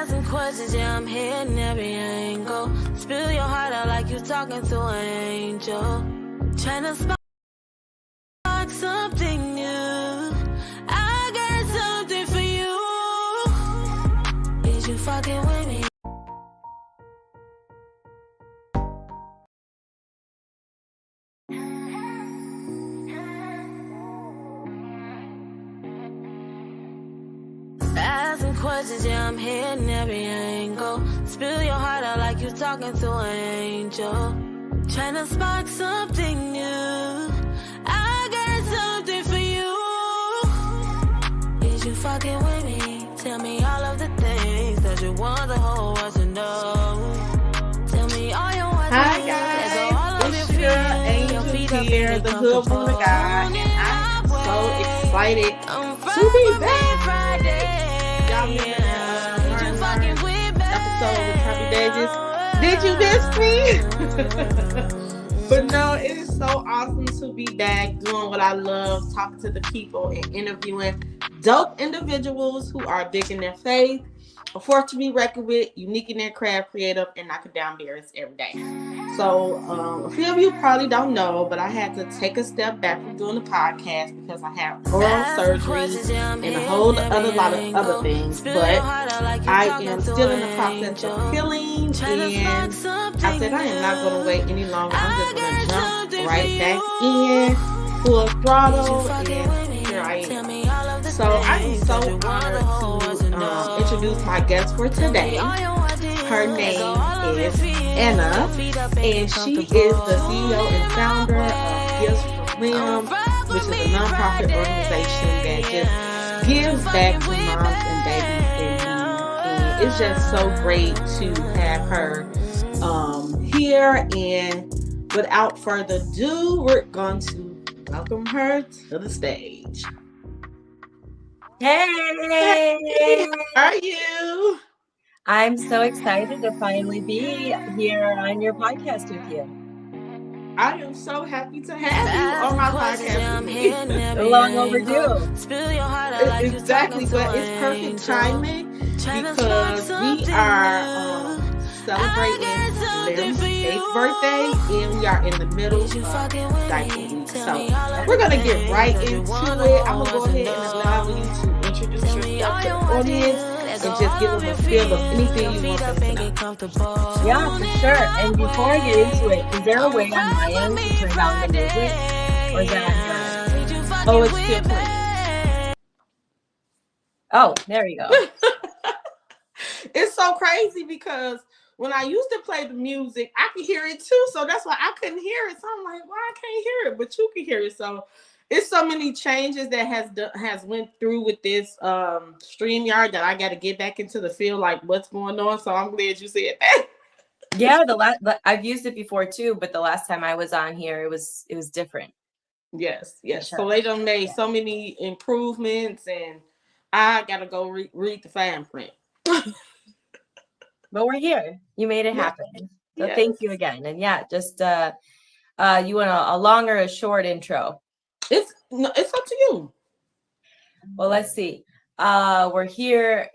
Asking questions, yeah, I'm hitting every angle. Spill your heart out like you talking to an angel. Trying to spark something new. I got something for you. Is you fucking with me? Asking questions, yeah, I'm hitting every angle. Spill your heart out like you talking to an angel. Trying to spark something new. I got something for you. Is you fucking with me? Tell me all of the things that you want the whole world to know. Tell me all you want. Hi guys, it's your angel here, the good woman of God, and I'm so excited to be back. Y'all remember episode with Happy Davis? Did you miss me? But no, it is so awesome to be back doing what I love, talking to the people and interviewing dope individuals who are big in their faith, a force to be reckoned with, unique in their craft, creative, and knocking down barriers every day. So a few of you probably don't know, but I had to take a step back from doing the podcast because I had oral surgery and a whole lot of other things. But I am still in the process of healing, and I said I am not going to wait any longer. I'm just going to jump right back in, full throttle, and here I am. So I am so honored to introduce my guest for today. Her name is Anna, and she is the CEO and founder of FWM, which is a nonprofit organization that just gives back to moms and babies in need. And it's just so great to have her here. And without further ado, we're going to welcome her to the stage. Hey! How are you? I'm so excited to finally be here on your podcast with you. I am so happy to have you on my podcast with me. Long overdue. Exactly, but it's perfect timing because we are celebrating Lim's 8th birthday, and we are in the middle of diaper week. So we're going to get right into it. I'm going to go ahead and allow you to introduce yourself to the audience and just give them a feel of anything you want them to know. Yeah, for sure. And before I get into it, is there a way on my end to turn down the music? Or is that on your end? Oh, it's still playing. Oh, there you go. It's so crazy because when I used to play the music, I could hear it too. So that's why I couldn't hear it. So I'm like, well, I can't hear it, but you can hear it. So it's so many changes that has went through with this StreamYard that I got to get back into the field, like what's going on. So I'm glad you said that. Yeah, I've used it before too, but the last time I was on here, it was different. Yes. Sure. So they done made so many improvements, and I got to go read the fine print. But we're here. You made it happen. So Thank you again. And yeah, just you want a long or a short intro? It's up to you. Well, let's see. We're here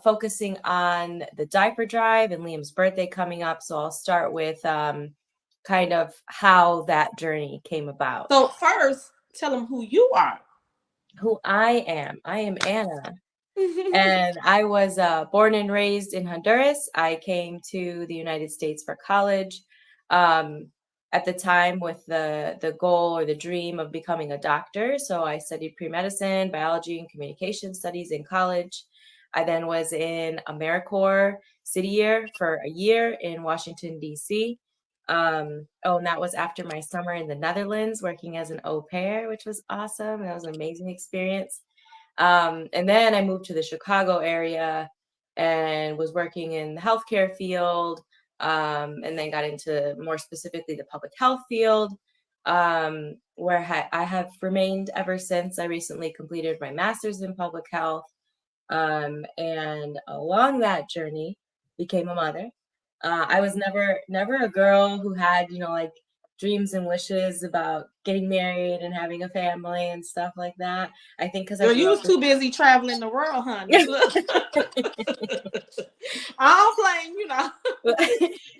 focusing on the diaper drive and Liam's birthday coming up. So I'll start with kind of how that journey came about. So first, tell them who you are. Who I am. I am Anna. And I was born and raised in Honduras. I came to the United States for college at the time with the goal or the dream of becoming a doctor. So I studied pre-medicine, biology, and communication studies in college. I then was in AmeriCorps City Year for a year in Washington, D.C. And that was after my summer in the Netherlands working as an au pair, which was awesome. That was an amazing experience. And then I moved to the Chicago area and was working in the healthcare field, and then got into more specifically the public health field, where I have remained ever since. I recently completed my master's in public health, and along that journey became a mother. I was never a girl who had, like dreams and wishes about getting married and having a family and stuff like that. I think because I Girl, grew you up was too busy traveling the world, honey. Look. I don't blame,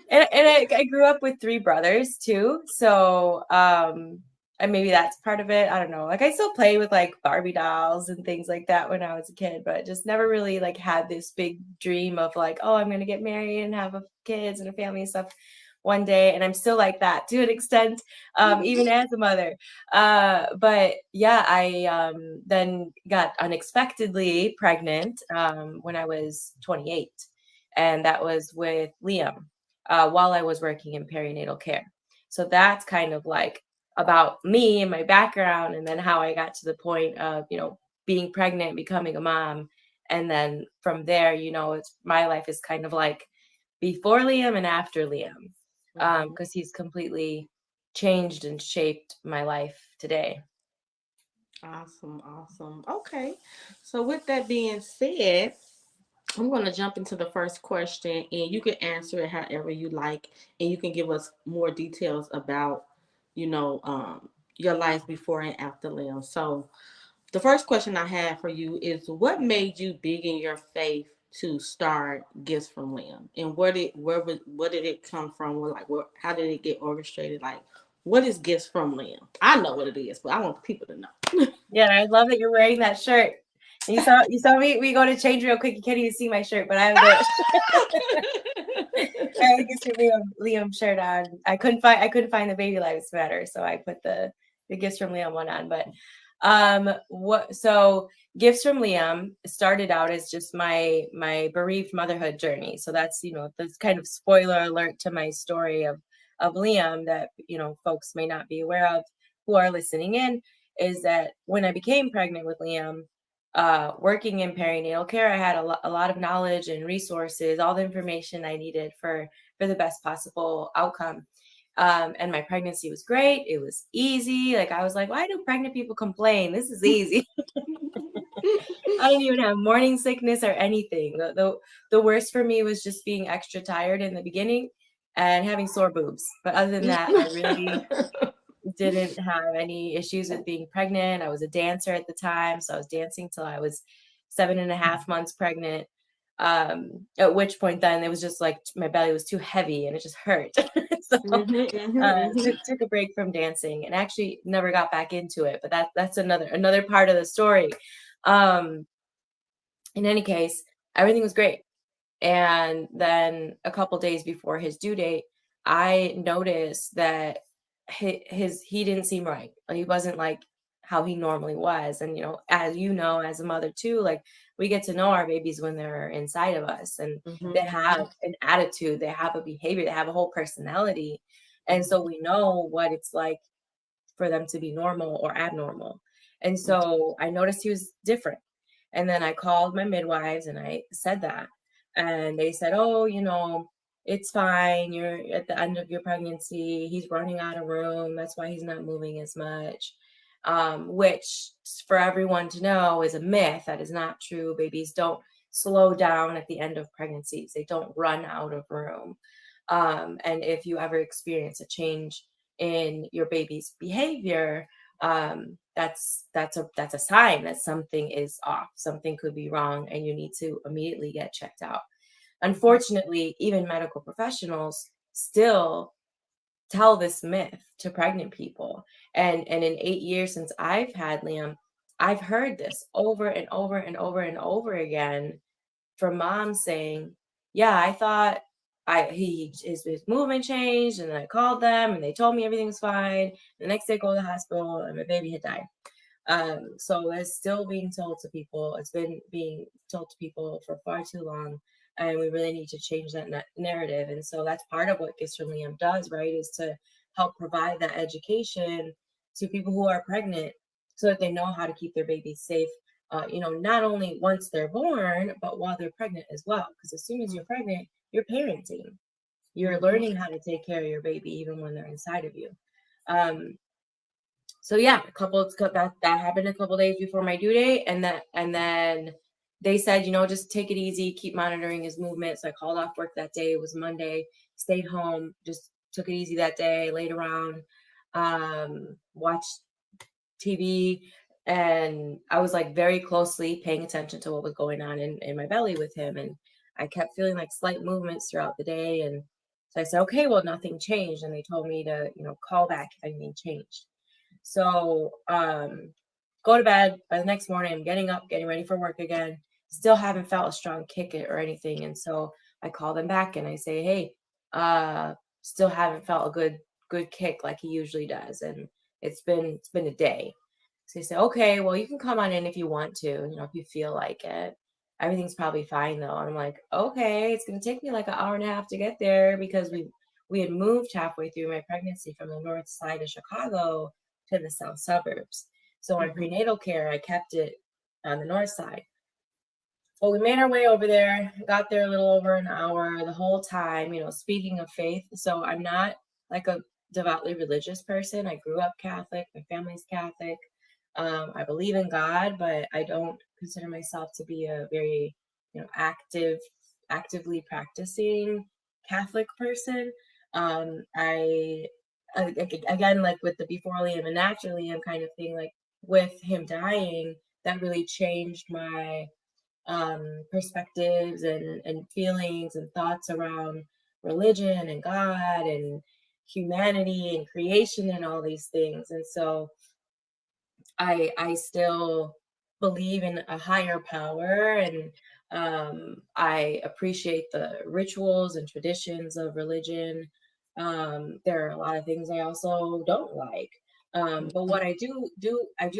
and I grew up with 3 brothers too. So, and maybe that's part of it. I don't know. Like I still play with like Barbie dolls and things like that when I was a kid, but just never really like had this big dream of like, oh, I'm going to get married and have kids and a family and stuff one day. And I'm still like that to an extent, even as a mother. But yeah, I then got unexpectedly pregnant when I was 28. And that was with Liam while I was working in perinatal care. So that's kind of like about me and my background, and then how I got to the point of, being pregnant, becoming a mom. And then from there, it's my life is kind of like before Liam and after Liam, because he's completely changed and shaped my life today. Awesome. Okay. So with that being said, I'm going to jump into the first question, and you can answer it however you like, and you can give us more details about, you know, um, your life before and after Liam. So the first question I have for you is, what made you big in your faith to start Gifts from Liam, and what did it come from? How did it get orchestrated? Like, what is Gifts from Liam? I know what it is, but I want people to know. Yeah, I love that you're wearing that shirt. And you saw me. We go to change real quick. You can't even see my shirt, but I have the I have the Liam shirt on. I couldn't find the Baby Lives Matter, so I put the Gifts from Liam one on. But so Gifts from Liam started out as just my bereaved motherhood journey. So that's this kind of spoiler alert to my story of Liam that folks may not be aware of who are listening in, is that when I became pregnant with Liam, working in perinatal care, I had a lot of knowledge and resources, all the information I needed for the best possible outcome. And my pregnancy was great. It was easy. Like I was like, why do pregnant people complain? This is easy. I didn't even have morning sickness or anything. The worst for me was just being extra tired in the beginning and having sore boobs. But other than that, I really didn't have any issues with being pregnant. I was a dancer at the time, so I was dancing till I was 7.5 months pregnant. At which point then it was just like my belly was too heavy and it just hurt. So took a break from dancing and actually never got back into it. But that's another part of the story. In any case, everything was great. And then a couple days before his due date, I noticed that he didn't seem right. Like, he wasn't like how he normally was. And as a mother too, like we get to know our babies when they're inside of us, and they have an attitude, they have a behavior, they have a whole personality. And so we know what it's like for them to be normal or abnormal. And so I noticed he was different. And then I called my midwives and I said that. And they said, oh, it's fine. You're at the end of your pregnancy. He's running out of room. That's why he's not moving as much. Which, for everyone to know, is a myth. That is not true. Babies don't slow down at the end of pregnancies. They don't run out of room. And if you ever experience a change in your baby's behavior, that's a sign that something is off. Something could be wrong, and you need to immediately get checked out. Unfortunately, even medical professionals still tell this myth to pregnant people. And in 8 years since I've had Liam, I've heard this over and over and over and over again from moms saying, yeah, I thought his movement changed, and then I called them and they told me everything was fine. The next day I go to the hospital and my baby had died. So it's still being told to people. It's been being told to people for far too long, and we really need to change that narrative. And so that's part of what Gifts from Liam does, right? Is to help provide that education to people who are pregnant, so that they know how to keep their babies safe. Not only once they're born, but while they're pregnant as well. Because as soon as you're pregnant, you're parenting. You're learning how to take care of your baby even when they're inside of you. So yeah, that happened a couple days before my due date, and then they said, just take it easy, keep monitoring his movement. So I called off work that day. It was Monday. Stayed home, just took it easy that day, laid around, watched TV, and I was like very closely paying attention to what was going on in my belly with him. And I kept feeling like slight movements throughout the day. And so I said, okay, well, nothing changed. And they told me to, call back if anything changed. So go to bed. By the next morning, I'm getting up, getting ready for work again. Still haven't felt a strong kick it or anything. And so I call them back and I say, hey, still haven't felt a good kick like he usually does. And it's been a day. So he said, okay, well, you can come on in if you want to, if you feel like it. Everything's probably fine though. And I'm like, okay, it's going to take me like an hour and a half to get there because we had moved halfway through my pregnancy from the north side of Chicago to the south suburbs. So on prenatal care, I kept it on the north side. Well, we made our way over there, got there a little over an hour the whole time, speaking of faith. So I'm not like a devoutly religious person. I grew up Catholic. My family's Catholic. I believe in God, but I don't consider myself to be a very, actively practicing Catholic person. I again, like with the before Liam and after Liam kind of thing, like with him dying, that really changed my perspectives and feelings and thoughts around religion and God and humanity and creation and all these things. And so I still believe in a higher power, and I appreciate the rituals and traditions of religion. There are a lot of things I also don't like. But what I do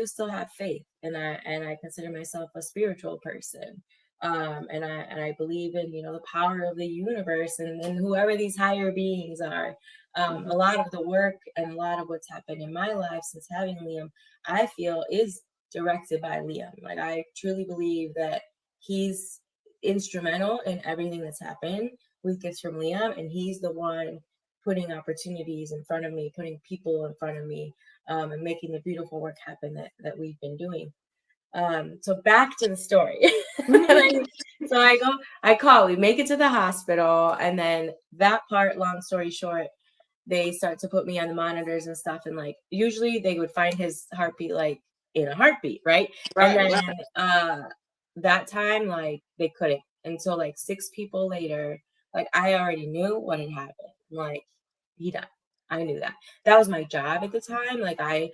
still have faith, and I consider myself a spiritual person. And I believe in the power of the universe and whoever these higher beings are. A lot of the work and a lot of what's happened in my life since having Liam, I feel is directed by Liam. Like I truly believe that he's instrumental in everything that's happened with gifts from Liam, and he's the one putting opportunities in front of me, putting people in front of me, and making the beautiful work happen that we've been doing. So back to the story. So I call, we make it to the hospital, and then that part, long story short, they start to put me on the monitors and stuff. And like, usually they would find his heartbeat, like in a heartbeat. Right. And then, that time, like they couldn't until like 6 people later, like I already knew what had happened. Like he died. I knew that. That was my job at the time. Like I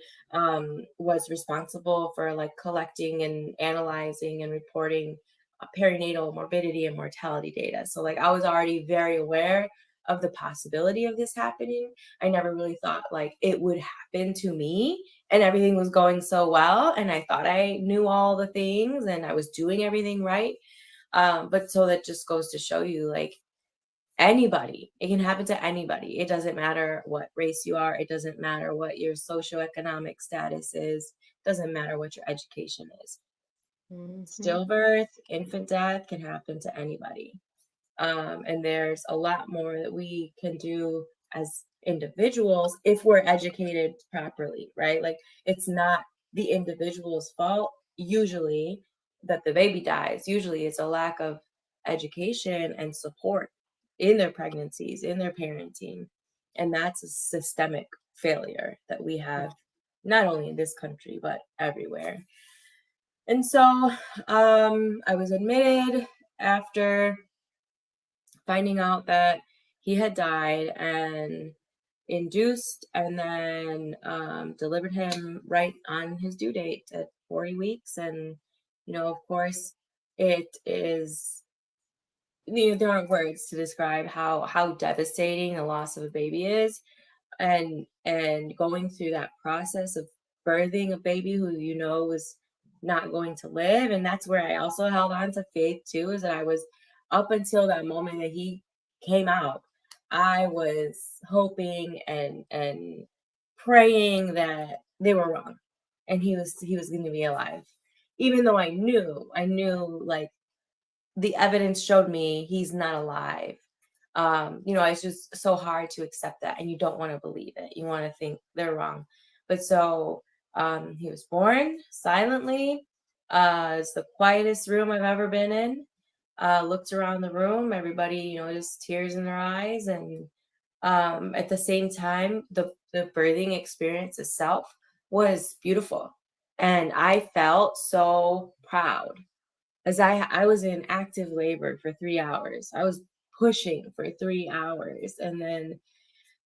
was responsible for like collecting and analyzing and reporting perinatal morbidity and mortality data. So like I was already very aware of the possibility of this happening. I never really thought like it would happen to me, and everything was going so well. And I thought I knew all the things and I was doing everything right. But so that just goes to show you, like, anybody, it can happen to anybody. It doesn't matter what race you are. It doesn't matter what your socioeconomic status is. It doesn't matter what your education is. Stillbirth, infant death can happen to anybody. And there's a lot more that we can do as individuals if we're educated properly, right? Like it's not the individual's fault usually that the baby dies. Usually it's a lack of education and support in their pregnancies, in their parenting. And that's a systemic failure that we have not only in this country, but everywhere. And so I was admitted after finding out that he had died, and induced, and then delivered him right on his due date at 40 weeks. And, of course, it is, there aren't words to describe how devastating the loss of a baby is. And going through that process of birthing a baby who was not going to live. And that's where I also held on to faith too, is that I was, up until that moment that he came out, I was hoping and praying that they were wrong and he was going to be alive, even though I knew like the evidence showed me he's not alive. It's just so hard to accept that, and you don't want to believe it. You want to think they're wrong. But so he was born silently. It's the quietest room I've ever been in. Looked around the room, everybody, just tears in their eyes. And At the same time, the birthing experience itself was beautiful. And I felt so proud as I was in active labor for 3 hours. I was pushing for 3 hours, and then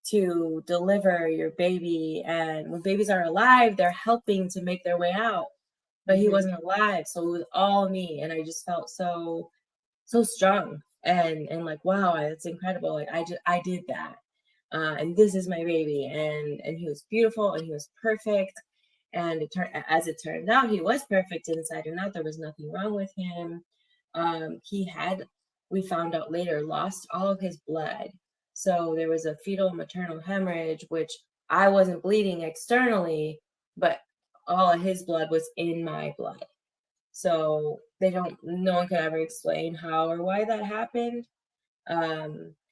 to deliver your baby. And when babies are alive, they're helping to make their way out. But he wasn't alive, so it was all me. And I just felt so strong and like, wow, it's incredible. Like I did that. And this is my baby. And he was beautiful and he was perfect. And as it turned out, he was perfect inside and out. There was nothing wrong with him. He had, we found out later, lost all of his blood. So there was a fetal maternal hemorrhage, which I wasn't bleeding externally, but all of his blood was in my blood. So no one could ever explain how or why that happened,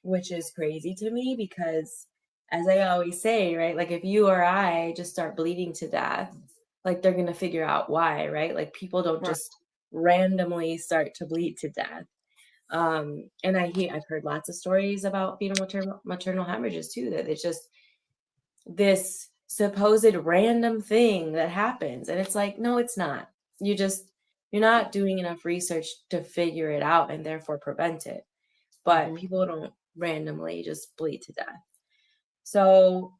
which is crazy to me because, as I always say, right, like if you or I just start bleeding to death, like they're going to figure out why, right? Like people don't just randomly start to bleed to death. And I've heard lots of stories about fetal maternal hemorrhages too, that it's just this supposed random thing that happens. And it's like, no, it's not. You're not doing enough research to figure it out and therefore prevent it. But people don't randomly just bleed to death. So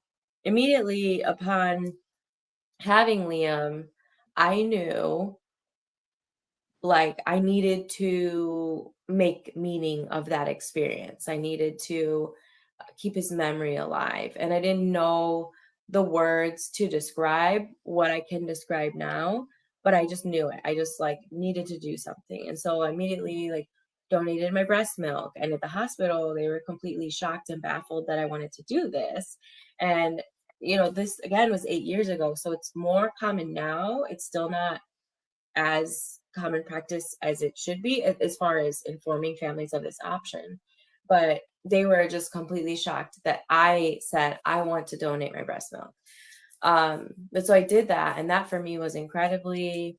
immediately upon having Liam, I knew like I needed to make meaning of that experience. I needed to keep his memory alive. And I didn't know the words to describe what I can describe now, but I just knew it. I just like needed to do something. And so I immediately like donated my breast milk. And at the hospital, they were completely shocked and baffled that I wanted to do this. And, this again was 8 years ago. So it's more common now. It's still not as common practice as it should be as far as informing families of this option. But they were just completely shocked that I said, I want to donate my breast milk. But so I did that. And that for me was incredibly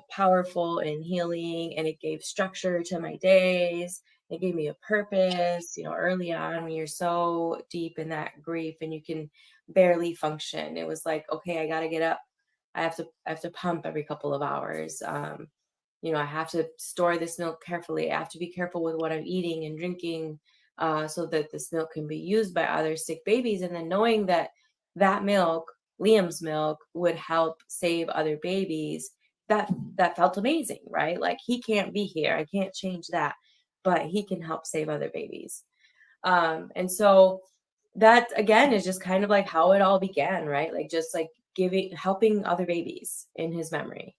powerful and healing. And it gave structure to my days. It gave me a purpose, early on when you're so deep in that grief and you can barely function. It was like, okay, I got to get up. I have to pump every couple of hours. I have to store this milk carefully. I have to be careful with what I'm eating and drinking so that this milk can be used by other sick babies. And then knowing that milk, Liam's milk, would help save other babies, that felt amazing, right? Like he can't be here. I can't change that, but he can help save other babies. And so that again is just kind of like how it all began, right? Like just like helping other babies in his memory.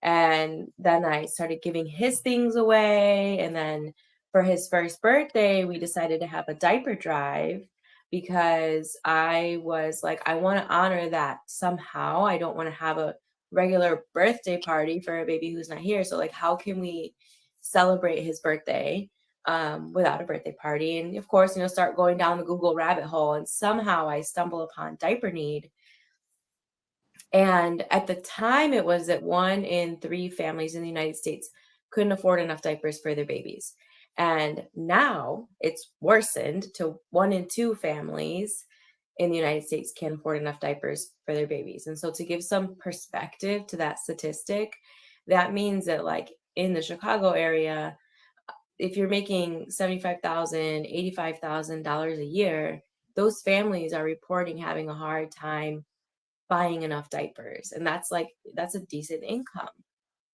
And then I started giving his things away. And then for his first birthday, we decided to have a diaper drive because I was like, I want to honor that somehow. I don't want to have a regular birthday party for a baby who's not here. So like, how can we celebrate his birthday without a birthday party? And of course, start going down the Google rabbit hole. And somehow I stumble upon Diaper Need. And at the time, it was that 1 in 3 families in the United States couldn't afford enough diapers for their babies. And now it's worsened to 1 in 2 families in the United States can't afford enough diapers for their babies. And so to give some perspective to that statistic, that means that like in the Chicago area, if you're making $75,000, $85,000 a year, those families are reporting having a hard time buying enough diapers. And that's a decent income.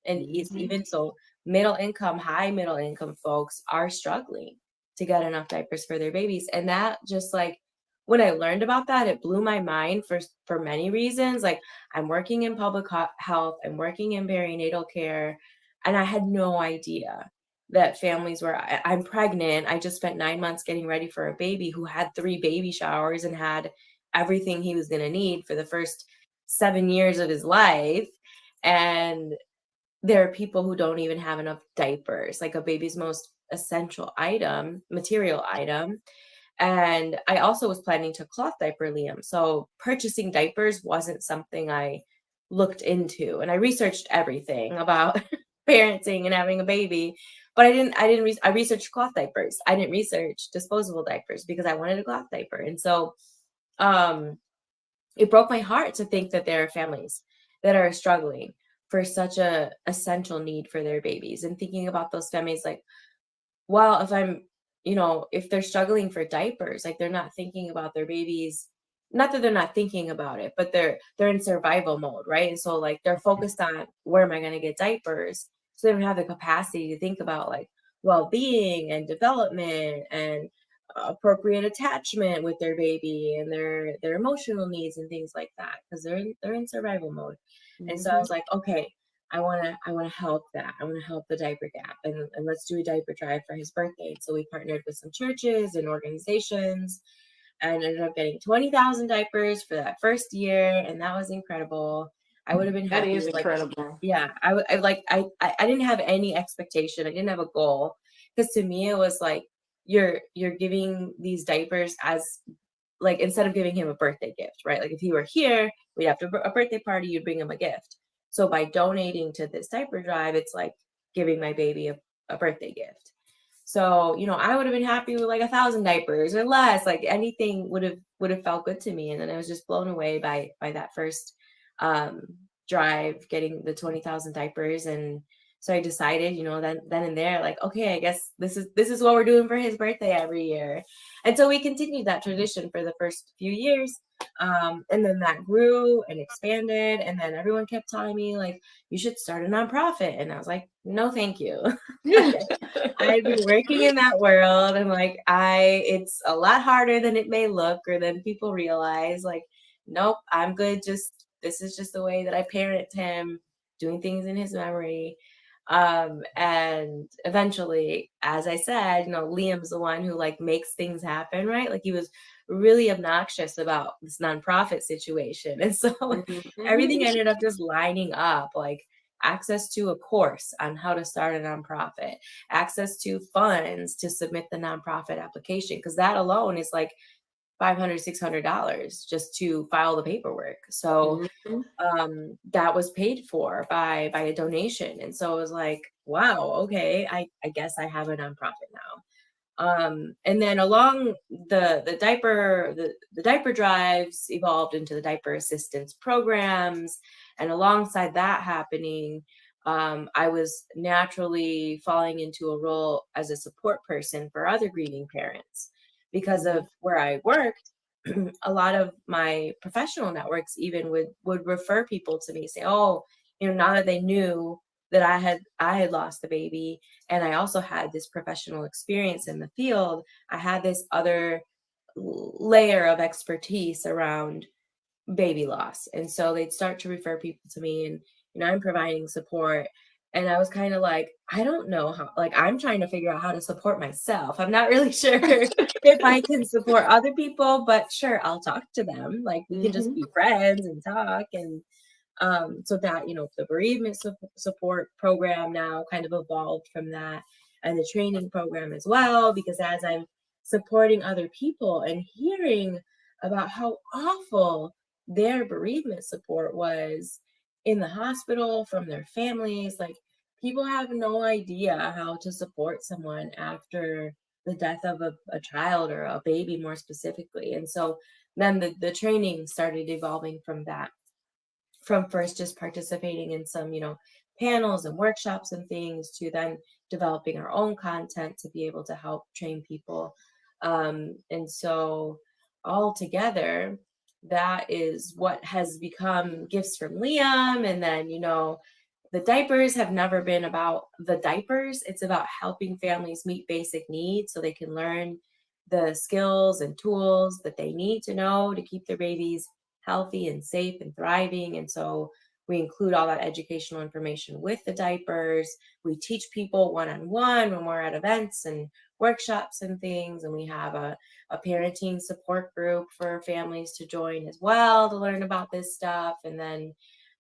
And even so, high middle income folks are struggling to get enough diapers for their babies. And that just like, when I learned about that, it blew my mind for many reasons. Like I'm working in public health, I'm working in perinatal care, and I had no idea that families I'm pregnant. I just spent 9 months getting ready for a baby who had 3 baby showers and had everything he was going to need for the first 7 years of his life. And there are people who don't even have enough diapers, like a baby's most essential material item. And I also was planning to cloth diaper Liam. So purchasing diapers wasn't something I looked into. And I researched everything about parenting and having a baby, But I researched cloth diapers. I didn't research disposable diapers because I wanted a cloth diaper. And so um it broke my heart to think that there are families that are struggling for such a essential need for their babies, and thinking about those families like, well, if I'm, if they're struggling for diapers, like they're not thinking about their babies. Not that they're not thinking about it, but they're in survival mode, right? And so like they're focused on where am I going to get diapers? So they don't have the capacity to think about like well-being and development and appropriate attachment with their baby and their emotional needs and things like that, because they're in survival mode. And so I was like, okay, I want to help that. I want to help the diaper gap, and let's do a diaper drive for his birthday. So we partnered with some churches and organizations and ended up getting 20,000 diapers for that first year, and that was incredible. I would have been That happy is with like, incredible. yeah, I didn't have any expectation. I didn't have a goal, because to me it was like you're giving these diapers as like, instead of giving him a birthday gift, right? Like if he were here, we'd have to a birthday party, you'd bring him a gift. So by donating to this diaper drive, it's like giving my baby a birthday gift. So, I would have been happy with like 1,000 diapers or less. Like anything would have felt good to me. And then I was just blown away by that first um, drive, getting the 20,000 diapers. And so I decided, then and there, like, okay, I guess this is what we're doing for his birthday every year. And so we continued that tradition for the first few years. And then that grew and expanded. And then everyone kept telling me, like, you should start a nonprofit. And I was like, no, thank you. I've been working in that world, and like it's a lot harder than it may look or than people realize. Like, nope, I'm good. This is just the way that I parent him, doing things in his memory. And eventually, as I said, Liam's the one who like makes things happen, right? Like he was really obnoxious about this nonprofit situation. And so everything ended up just lining up, like access to a course on how to start a nonprofit, access to funds to submit the nonprofit application, because that alone is like $500-$600 just to file the paperwork. So that was paid for by a donation. And so it was like, wow, okay, I guess I have a nonprofit now. And then along the diaper drives evolved into the diaper assistance programs. And alongside that happening, I was naturally falling into a role as a support person for other grieving parents. Because of where I worked, a lot of my professional networks even would refer people to me, say, oh, now that they knew that I had lost the baby, and I also had this professional experience in the field, I had this other layer of expertise around baby loss. And so they'd start to refer people to me, and I'm providing support. And I was kind of like, I don't know how, like, I'm trying to figure out how to support myself. I'm not really sure if I can support other people, but sure, I'll talk to them. Like, we can just be friends and talk. And so that, the bereavement support program now kind of evolved from that, and the training program as well, because as I'm supporting other people and hearing about how awful their bereavement support was in the hospital from their families, like people have no idea how to support someone after the death of a child or a baby more specifically. And so then the training started evolving from that, from first just participating in some, panels and workshops and things, to then developing our own content to be able to help train people. And so all together, that is what has become Gifts from Liam. And then, the diapers have never been about the diapers. It's about helping families meet basic needs so they can learn the skills and tools that they need to know to keep their babies healthy and safe and thriving. And so we include all that educational information with the diapers. We teach people one-on-one when we're at events and workshops and things. And we have a parenting support group for families to join as well to learn about this stuff. And then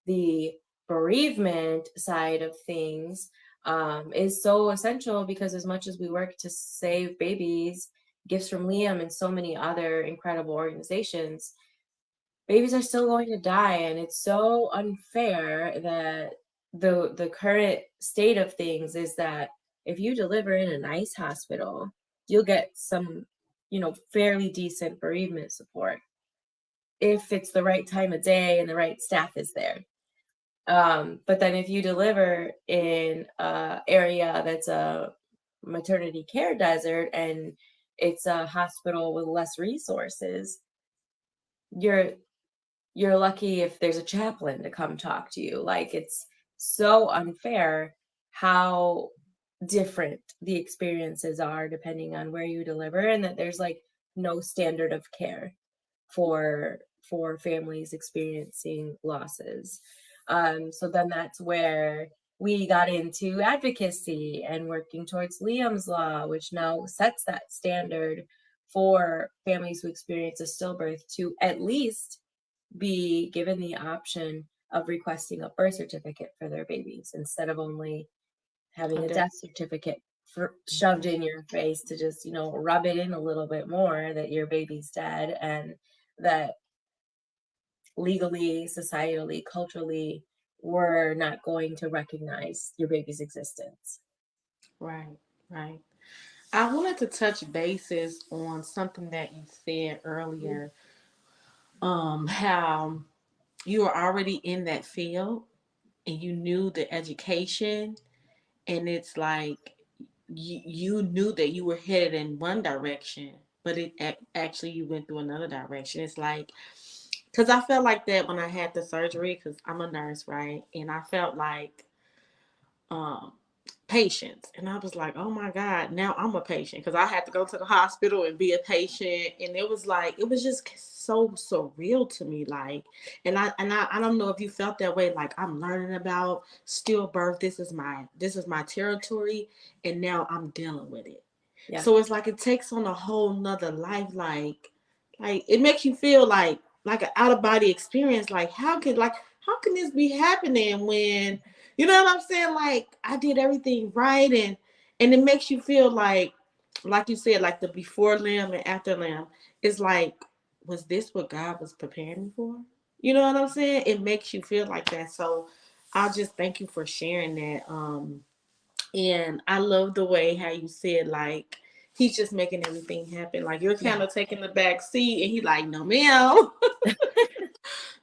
the bereavement side of things is so essential, because as much as we work to save babies, Gifts from Liam and so many other incredible organizations, babies are still going to die. And it's so unfair that the current state of things is that if you deliver in a nice hospital, you'll get some, fairly decent bereavement support if it's the right time of day and the right staff is there. But then if you deliver in a area that's a maternity care desert and it's a hospital with less resources, you're lucky if there's a chaplain to come talk to you. Like, it's so unfair how different the experiences are depending on where you deliver, and that there's like no standard of care for families experiencing losses. So then that's where we got into advocacy and working towards Liam's Law, which now sets that standard for families who experience a stillbirth to at least be given the option of requesting a birth certificate for their babies instead of only having a death certificate shoved in your face to just, rub it in a little bit more that your baby's dead, and that legally, societally, culturally, we're not going to recognize your baby's existence. Right, right. I wanted to touch bases on something that you said earlier. How you were already in that field and you knew the education, and it's like you knew that you were headed in one direction, but it actually you went through another direction. It's like, because I felt like that when I had the surgery, because I'm a nurse, right? And I felt like um patients, and I was like, oh my god, now I'm a patient, because I had to go to the hospital and be a patient, and it was like, it was just so surreal to me, like, and I don't know if you felt that way, like, I'm learning about stillbirth, this is my territory, and now I'm dealing with it. Yeah. So it's like it takes on a whole nother life, like it makes you feel like an out of body experience, like how can this be happening when, you know what I'm saying? Like, I did everything right, and it makes you feel like you said, like the before limb and after limb. It's like, was this what God was preparing me for? You know what I'm saying? It makes you feel like that. So I'll just thank you for sharing that. And I love the way how you said, like, he's just making everything happen. Like, you're kind of taking the back seat, and he like, no, ma'am.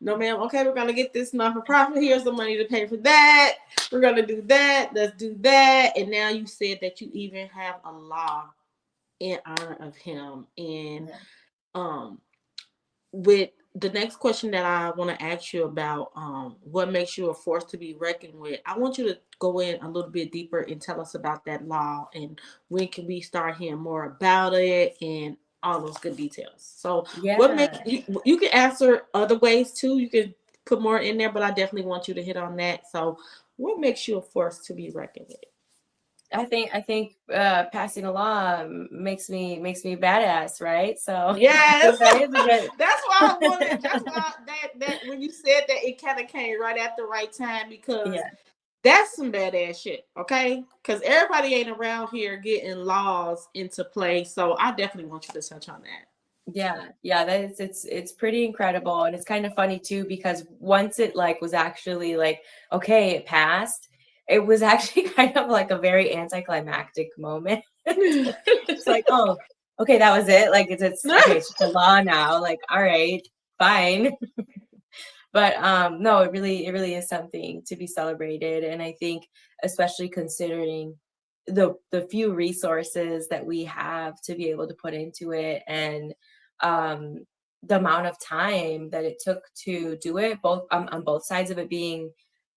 No, ma'am. Okay, we're gonna get this not-for-profit. Here's the money to pay for that. We're gonna do that. Let's do that. And now you said that you even have a law in honor of him. And with the next question that I want to ask you about, what makes you a force to be reckoned with, I want you to go in a little bit deeper and tell us about that law, and when can we start hearing more about it, and all those good details. So what makes you can answer other ways too, you can put more in there, but I definitely want you to hit on that. So what makes you a force to be reckoned with? I think passing a law makes me badass, right? So yes, that is a good. That's why I wanted. That's why that when you said that, it kind of came right at the right time, because that's some badass shit, okay? Because everybody ain't around here getting laws into play. So I definitely want you to touch on that. Yeah, that is, it's pretty incredible, and it's kind of funny too, because once it like was actually like, okay, it passed, it was actually kind of like a very anticlimactic moment. It's like, oh, okay, that was it. Like, it's okay, it's just a law now. Like, all right, fine. But no, it really is something to be celebrated, and I think especially considering the few resources that we have to be able to put into it, and the amount of time that it took to do it, both on both sides of it being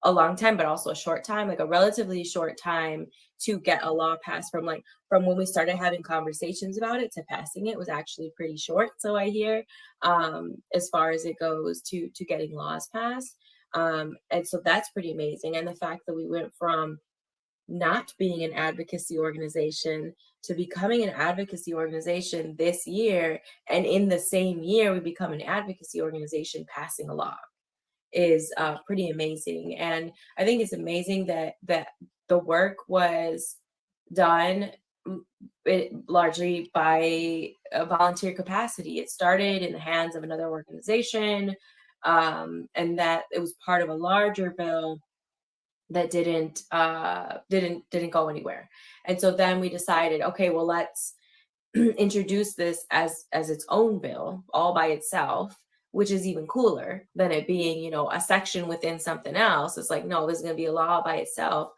a long time, but also a short time, like a relatively short time to get a law passed, from when we started having conversations about it to passing it was actually pretty short. So I hear, as far as it goes to getting laws passed. And so that's pretty amazing. And the fact that we went from not being an advocacy organization to becoming an advocacy organization this year, and in the same year we become an advocacy organization passing a law, is pretty amazing. And I think it's amazing that the work was done largely by a volunteer capacity. It started in the hands of another organization, and that it was part of a larger bill that didn't go anywhere. And so then we decided, okay, well, let's introduce this as its own bill all by itself, which is even cooler than it being, you know, a section within something else. It's like, no, this is going to be a law by itself.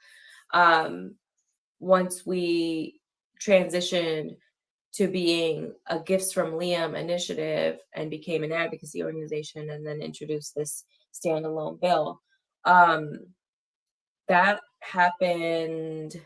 Once we transitioned to being a Gifts from Liam initiative and became an advocacy organization, and then introduced this standalone bill, that happened.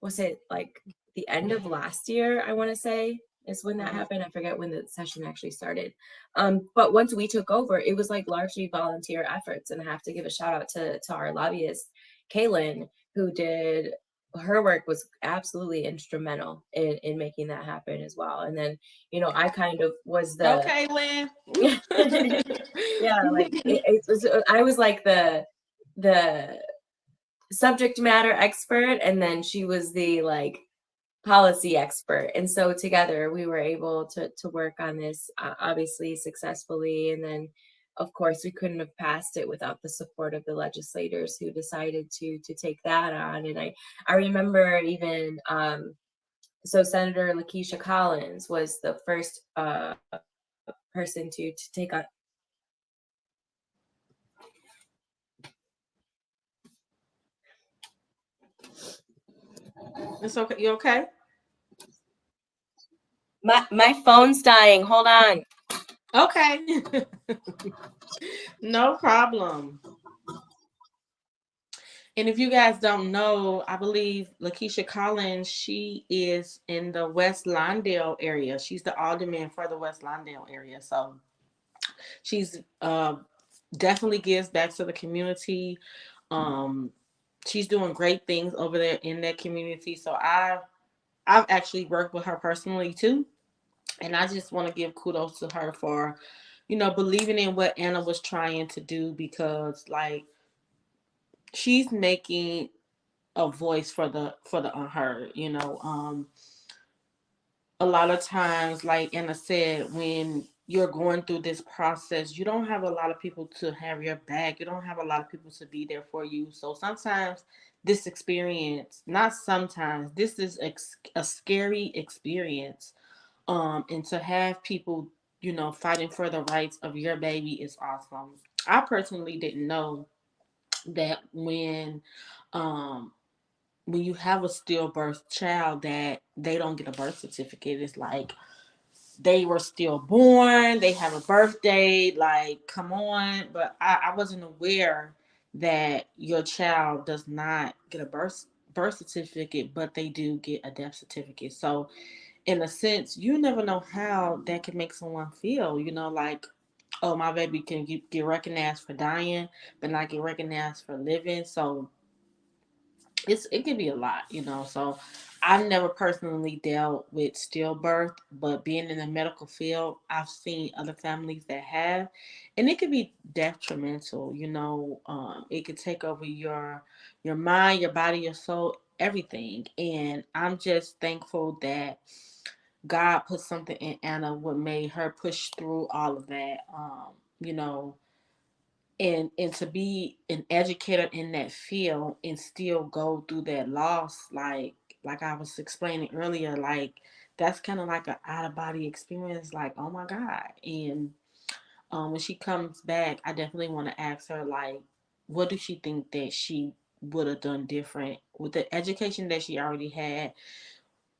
Was it like the end of last year? I want to say is when that happened. I forget when the session actually started. But once we took over, it was like largely volunteer efforts, and I have to give a shout out to our lobbyist, Kaylin, who did her work was absolutely instrumental in making that happen as well. And then, you know, I kind of was the Okay, Lynn. yeah, like I was like the subject matter expert, and then she was the like policy expert, and so together we were able to work on this obviously successfully. And then of course we couldn't have passed it without the support of the legislators who decided to take that on. And I remember even so Senator Lakeisha Collins was the first person to take on. It's okay. You okay? My phone's dying. Hold on. Okay. No problem. And if you guys don't know, I believe Lakeisha Collins, she is in the West Lawndale area. She's the alderman for the West Lawndale area. So she's definitely gives back to the community. Um, she's doing great things over there in that community. So I've actually worked with her personally too. And I just want to give kudos to her for, you know, believing in what Anna was trying to do, because like she's making a voice for the unheard, you know. A lot of times, like Anna said, when you're going through this process, you don't have a lot of people to have your back. You don't have a lot of people to be there for you. So sometimes this experience, not sometimes, this is a scary experience. And to have people, you know, fighting for the rights of your baby is awesome. I personally didn't know that um when you have a stillbirth child that they don't get a birth certificate. It's like they were still born, they have a birthday, like come on. But I wasn't aware that your child does not get a birth certificate, but they do get a death certificate. So in a sense, you never know how that can make someone feel, you know, like, oh, my baby can get recognized for dying, but not get recognized for living. So it can be a lot, you know. So I've never personally dealt with stillbirth, but being in the medical field, I've seen other families that have, and it could be detrimental, you know. It could take over your mind, your body, your soul, everything. And I'm just thankful that God put something in Anna what made her push through all of that. You know, and to be an educator in that field and still go through that loss, like I was explaining earlier, like that's kind of like an out of body experience, like oh my God. And when she comes back, I definitely want to ask her, like, what does she think that she would have done different with the education that she already had?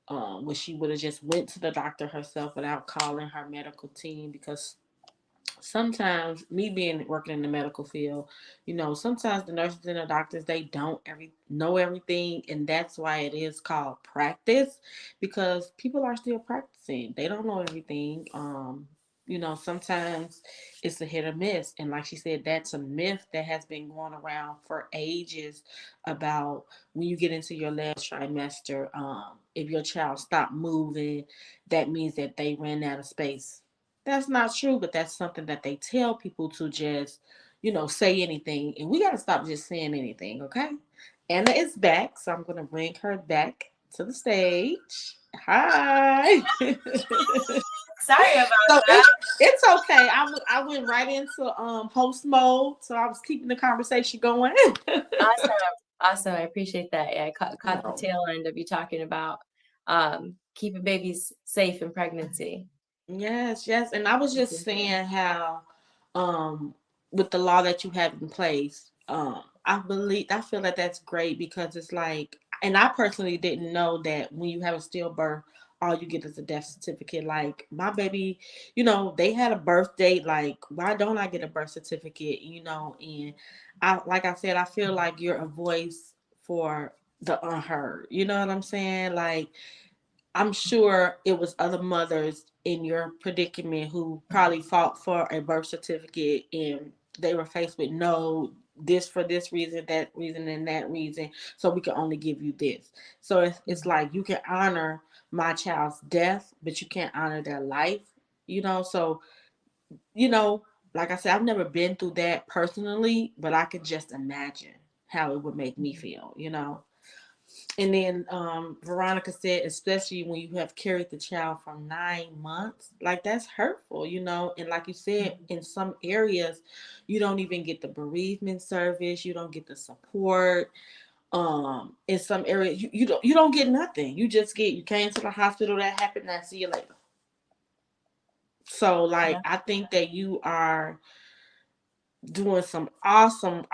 When she would have just went to the doctor herself without calling her medical team, because sometimes me being working in the medical field, you know, sometimes the nurses and the doctors, they don't know everything, and that's why it is called practice, because people are still practicing. They don't know everything. You know, sometimes it's a hit or miss, and like she said, that's a myth that has been going around for ages about when you get into your last trimester, if your child stopped moving, that means that they ran out of space. That's not true, but that's something that they tell people to just, you know, say anything. And we got to stop just saying anything, okay? Anna is back, so I'm going to bring her back to the stage. Hi. Sorry about So that. it's okay. I went right into host mode, so I was keeping the conversation going. Awesome. I appreciate that. Yeah, I caught the No. tail end of you talking about keeping babies safe in pregnancy. Yes, yes. And I was just saying how with the law that you have in place, I feel that that's great because it's like, and I personally didn't know that when you have a stillbirth, all you get is a death certificate. Like my baby, they had a birth date. Like, why don't I get a birth certificate? And like I said, I feel like you're a voice for the unheard. You know what I'm saying? Like, I'm sure it was other mothers in your predicament who probably fought for a birth certificate and they were faced with no, this for this reason, that reason, and that reason. So we can only give you this. So it's like you can honor my child's death, but you can't honor their life, So, you know, like I said, I've never been through that personally, but I could just imagine how it would make me feel. And then Veronica said, especially when you have carried the child for 9 months, like that's hurtful. And like you said, in some areas, you don't even get the bereavement service, you don't get the support. In some areas, you don't get nothing. You came to the hospital, that happened, and see you later. So like, Yeah. I think that you are doing some awesome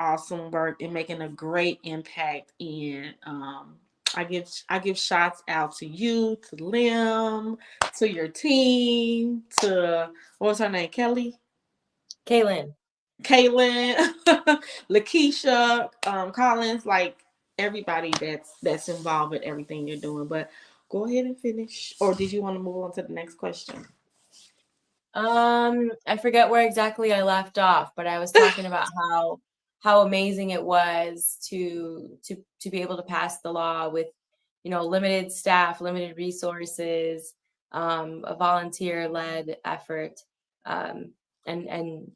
work and making a great impact. And I give shots out to you, to Lim, to your team, to what's her name, Kaylin. Caitlin, Lakeisha, Collins, like everybody that's involved with everything you're doing. But go ahead and finish, or did you want to move on to the next question? I forget where exactly I left off, but I was talking about how amazing it was to be able to pass the law with, limited staff, limited resources, a volunteer-led effort, and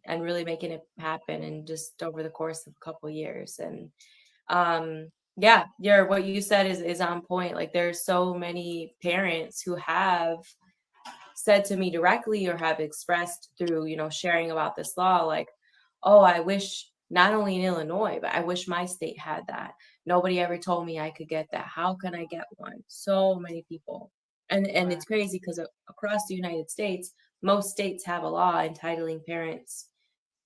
really making it happen in just over the course of a couple of years. And yeah, what you said is on point. Like there's so many parents who have said to me directly or have expressed through, sharing about this law, like, oh, I wish not only in Illinois, but I wish my state had that. Nobody ever told me I could get that. How can I get one? So many people. And Right. it's crazy because across the United States, most states have a law entitling parents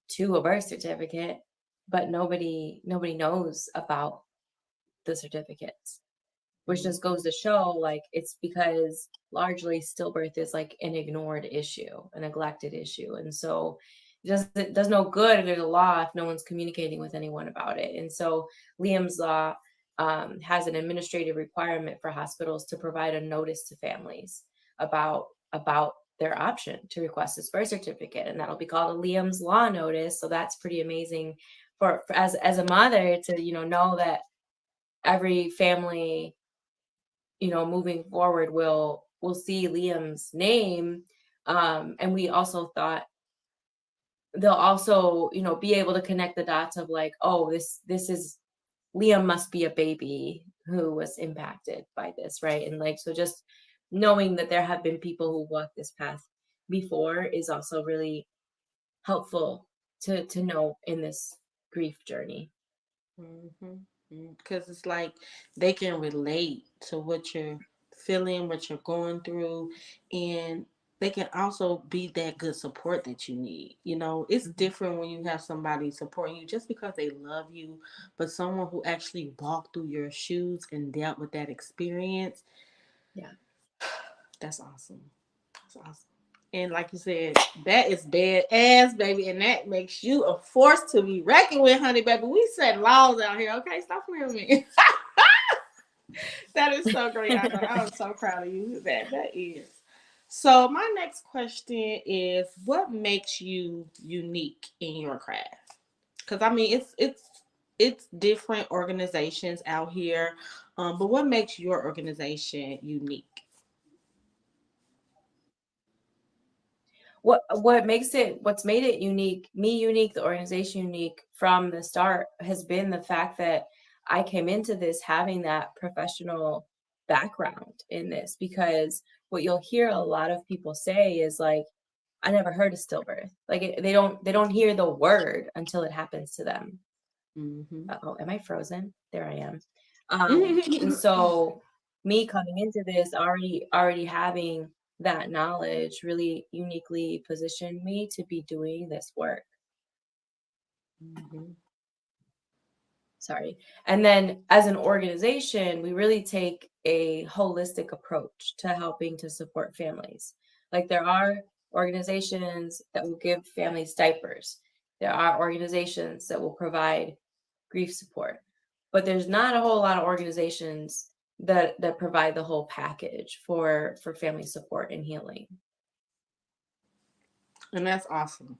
to a birth certificate, but nobody knows about the certificates, which just goes to show like it's because largely stillbirth is like an ignored issue, a neglected issue. And so it does no good if there's a law if no one's communicating with anyone about it. And so Liam's law has an administrative requirement for hospitals to provide a notice to families about their option to request this birth certificate, and that'll be called a Liam's law notice. So that's pretty amazing for as a mother to know that every family moving forward will see Liam's name. And we also thought they'll also, be able to connect the dots of like, oh, this is Liam must be a baby who was impacted by this, right? And like, so just knowing that there have been people who walked this path before is also really helpful to know in this grief journey. Because it's like they can relate to what you're feeling, what you're going through, and they can also be that good support that you need. It's different when you have somebody supporting you just because they love you, but someone who actually walked through your shoes and dealt with that experience. Yeah. That's awesome. That's awesome. And like you said, that is badass, baby. And that makes you a force to be reckoned with, honey, baby. We set laws out here, okay? Stop playing with me. That is so great. I'm so proud of you. That is. So my next question is, what makes you unique in your craft? Because I mean, it's different organizations out here, but what makes your organization unique? What's made it unique, me unique, the organization unique from the start has been the fact that I came into this having that professional background in this, because what you'll hear a lot of people say is like, I never heard of stillbirth. Like they don't hear the word until it happens to them. Mm-hmm. Oh, am I frozen? There I am. And so me coming into this already having that knowledge really uniquely positioned me to be doing this work. Mm-hmm. Sorry. And then as an organization, we really take a holistic approach to helping to support families. Like there are organizations that will give families diapers. There are organizations that will provide grief support. But there's not a whole lot of organizations that provide the whole package for family support and healing. And that's awesome.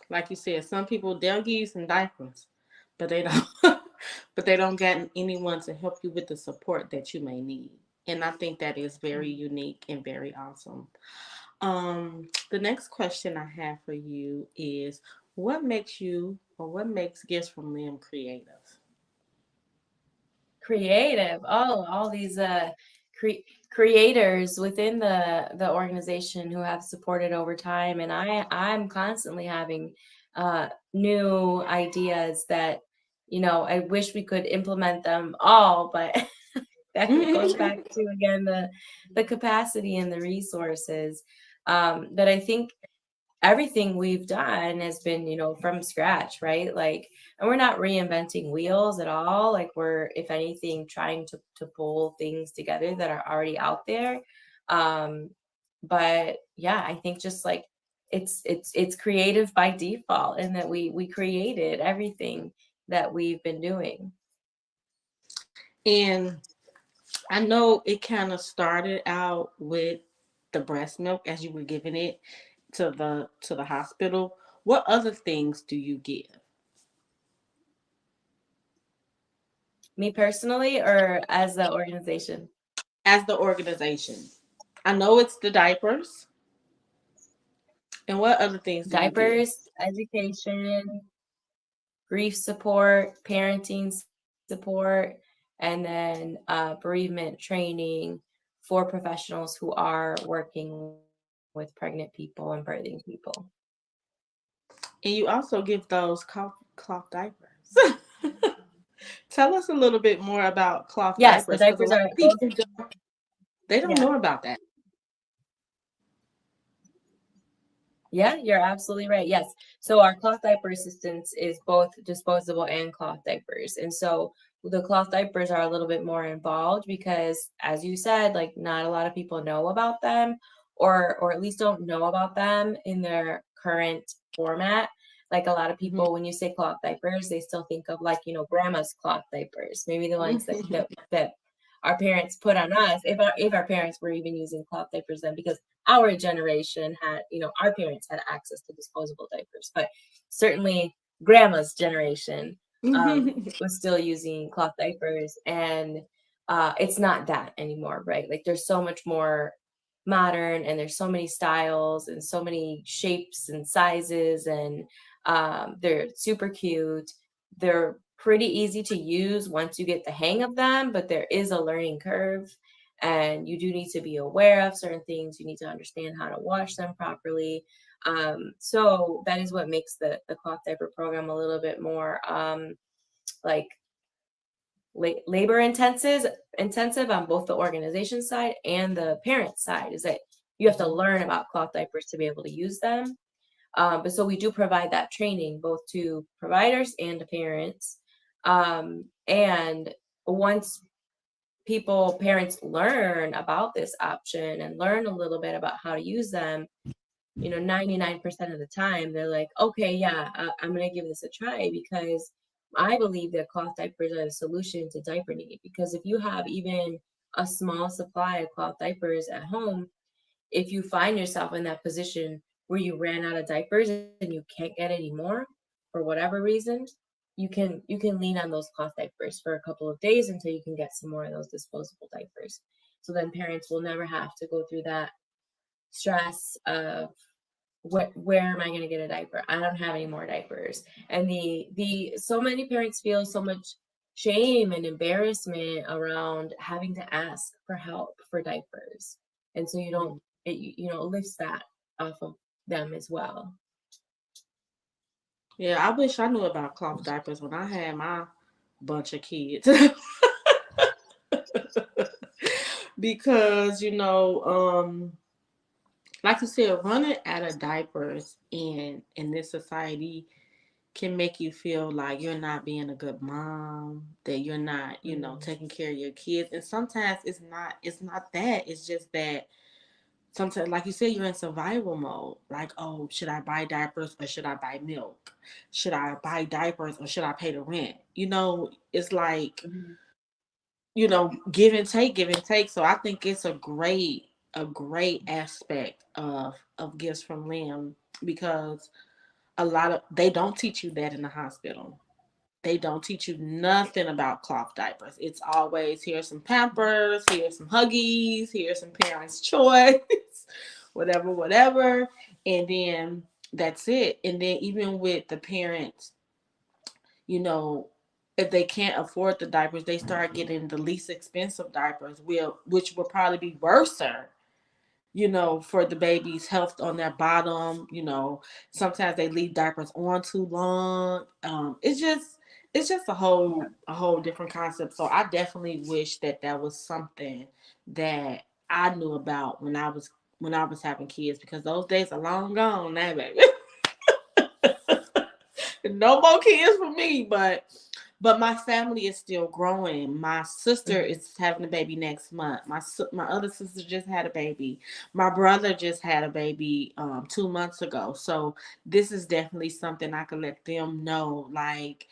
Like you said, some people they'll give you some diapers, but they don't but they don't get anyone to help you with the support that you may need. And I think that is very unique and very awesome. The next question I have for you is what makes you or what makes Gifts from Lim creative? Creative. Oh, all these creators within the organization who have supported over time, and I'm constantly having new ideas that I wish we could implement them all, but that goes back to again the capacity and the resources. That I think everything we've done has been, from scratch, right? Like, and we're not reinventing wheels at all. Like we're, if anything, trying to pull things together that are already out there. Um, but yeah, I think just like it's creative by default, and that we created everything that we've been doing. And I know it kind of started out with the breast milk as you were giving it to the hospital. What other things do you give Me personally, or as the organization? as the organization? I know it's the diapers. And what other things do you give? Diapers, education, grief support, parenting support, and then bereavement training for professionals who are working with pregnant people and birthing people. And you also give those cloth diapers. Tell us a little bit more about cloth Yes, the diapers because a diapers lot are of both. people they don't Yeah. know about that. Yeah, you're absolutely right. Yes. So our cloth diaper assistance is both disposable and cloth diapers. And so the cloth diapers are a little bit more involved because, as you said, like not a lot of people know about them, or at least don't know about them in their current format. Like a lot of Mhm. people, when you say cloth diapers, they still think of like, grandma's cloth diapers, maybe the ones that our parents put on us, if our parents were even using cloth diapers then, because our generation had, our parents had access to disposable diapers, but certainly grandma's generation was still using cloth diapers, and it's not that anymore, right? Like there's so much more modern, and there's so many styles and so many shapes and sizes, and they're super cute. They're pretty easy to use once you get the hang of them, but there is a learning curve, and you do need to be aware of certain things. You need to understand how to wash them properly. So that is what makes the cloth diaper program a little bit more like labor intensive on both the organization side and the parent side, is that you have to learn about cloth diapers to be able to use them. But so we do provide that training both to providers and to parents. And once parents learn about this option and learn a little bit about how to use them, 99% of the time they're like, okay, yeah, I'm going to give this a try, because I believe that cloth diapers are the solution to diaper need. Because if you have even a small supply of cloth diapers at home, if you find yourself in that position where you ran out of diapers and you can't get any more for whatever reason, you can lean on those cloth diapers for a couple of days until you can get some more of those disposable diapers. So then parents will never have to go through that stress of where am I going to get a diaper? I don't have any more diapers. And the so many parents feel so much shame and embarrassment around having to ask for help for diapers. and so you don't, it lifts that off of them as well. Yeah, I wish I knew about cloth diapers when I had my bunch of kids. Because, like you said, running out of diapers in this society can make you feel like you're not being a good mom, that you're not, taking care of your kids. And sometimes it's not that. It's just that sometimes, like you said, you're in survival mode. Like, oh, should I buy diapers or should I buy milk? Should I buy diapers or should I pay the rent? It's like, Mm-hmm. give and take, give and take. So I think it's a great aspect of Gifts from Lim, because they don't teach you that in the hospital. They don't teach you nothing about cloth diapers. It's always, here's some Pampers, here's some Huggies, here's some Parents' Choice, whatever, whatever. And then that's it. And then even with the parents, you know, if they can't afford the diapers, they start getting the least expensive diapers, which will probably be worse, for the baby's health on their bottom. Sometimes they leave diapers on too long. It's just a whole different concept. So I definitely wish that was something that I knew about when I was having kids, because those days are long gone now, baby. No more kids for me, but my family is still growing. My sister is having a baby next month. My other sister just had a baby. My brother just had a baby 2 months ago. So this is definitely something I can let them know. Like,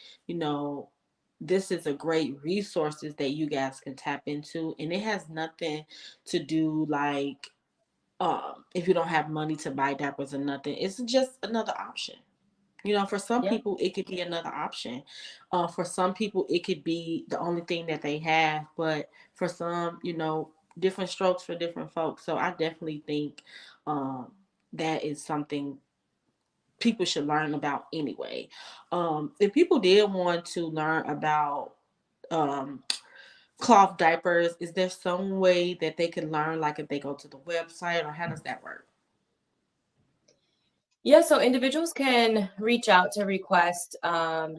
this is a great resources that you guys can tap into, and it has nothing to do, like, if you don't have money to buy diapers or nothing. It's just another option. For some Yeah. people, it could be another option. For some people, it could be the only thing that they have. But for some, different strokes for different folks. So I definitely think that is something people should learn about anyway. If people did want to learn about um, cloth diapers, is there some way that they can learn, like if they go to the website, or how does that work? Yeah, so individuals can reach out to request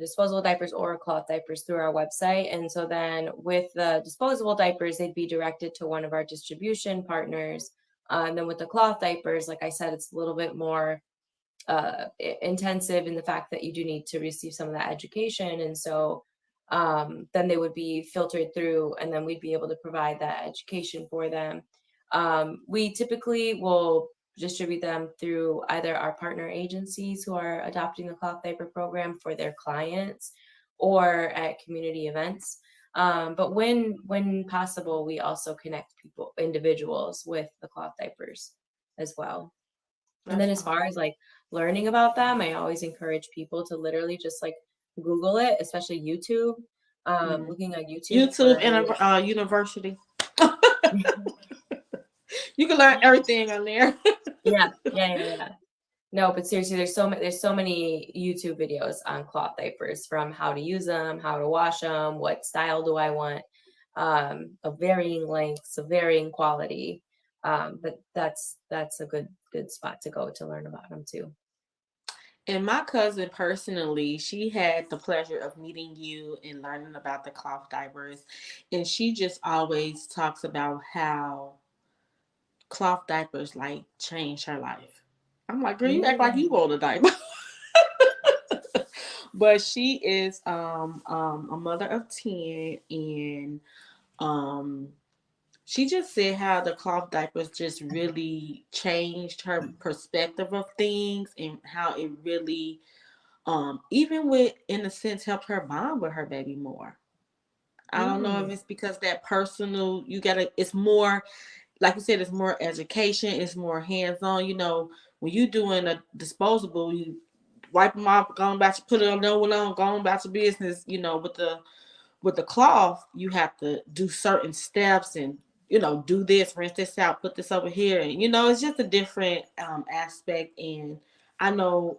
disposable diapers or cloth diapers through our website. And so then with the disposable diapers, they'd be directed to one of our distribution partners. And then with the cloth diapers, like I said, it's a little bit more intensive in the fact that you do need to receive some of that education. And so then they would be filtered through, and then we'd be able to provide that education for them. We typically will distribute them through either our partner agencies who are adopting the cloth diaper program for their clients, or at community events. But when possible, we also connect individuals with the cloth diapers as well. And That's then as far as like learning about them, I always encourage people to literally just like Google it, especially YouTube. awesome. Looking on YouTube YouTube for and university. You can learn everything on there. yeah. No, but seriously, there's so many YouTube videos on cloth diapers, from how to use them, how to wash them, what style do I want, of varying lengths, of varying quality. But that's a good spot to go to learn about them too. And my cousin personally, she had the pleasure of meeting you and learning about the cloth diapers. And she just always talks about how cloth diapers like changed her life. I'm like, girl, you act like you Mm. wore a diaper. But she is a mother of 10, and um she just said how the cloth diapers just really changed her perspective of things, and how it really, even with, in a sense, helped her bond with her baby more. I don't know if Mm. it's because that personal, it's more, like you said, it's more education, it's more hands-on. When you doing a disposable, you wipe them off, go on about your, put it on, no one on, go on about your business. With the cloth, you have to do certain steps, and do this, rinse this out, put this over here, and it's just a different aspect. And I know,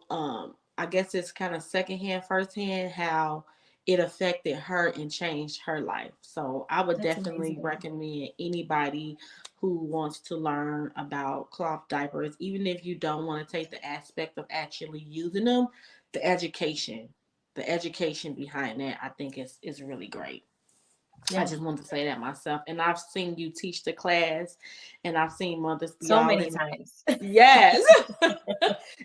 I guess it's kind of secondhand, firsthand, how it affected her and changed her life. So I would That's definitely amazing. recommend anybody who wants to learn about cloth diapers, even if you don't want to take the aspect of actually using them, the education, the education behind that, I think is really great. I Yeah. just wanted to say that myself. And I've seen you teach the class, and I've seen mothers be So all many in. times. Yes.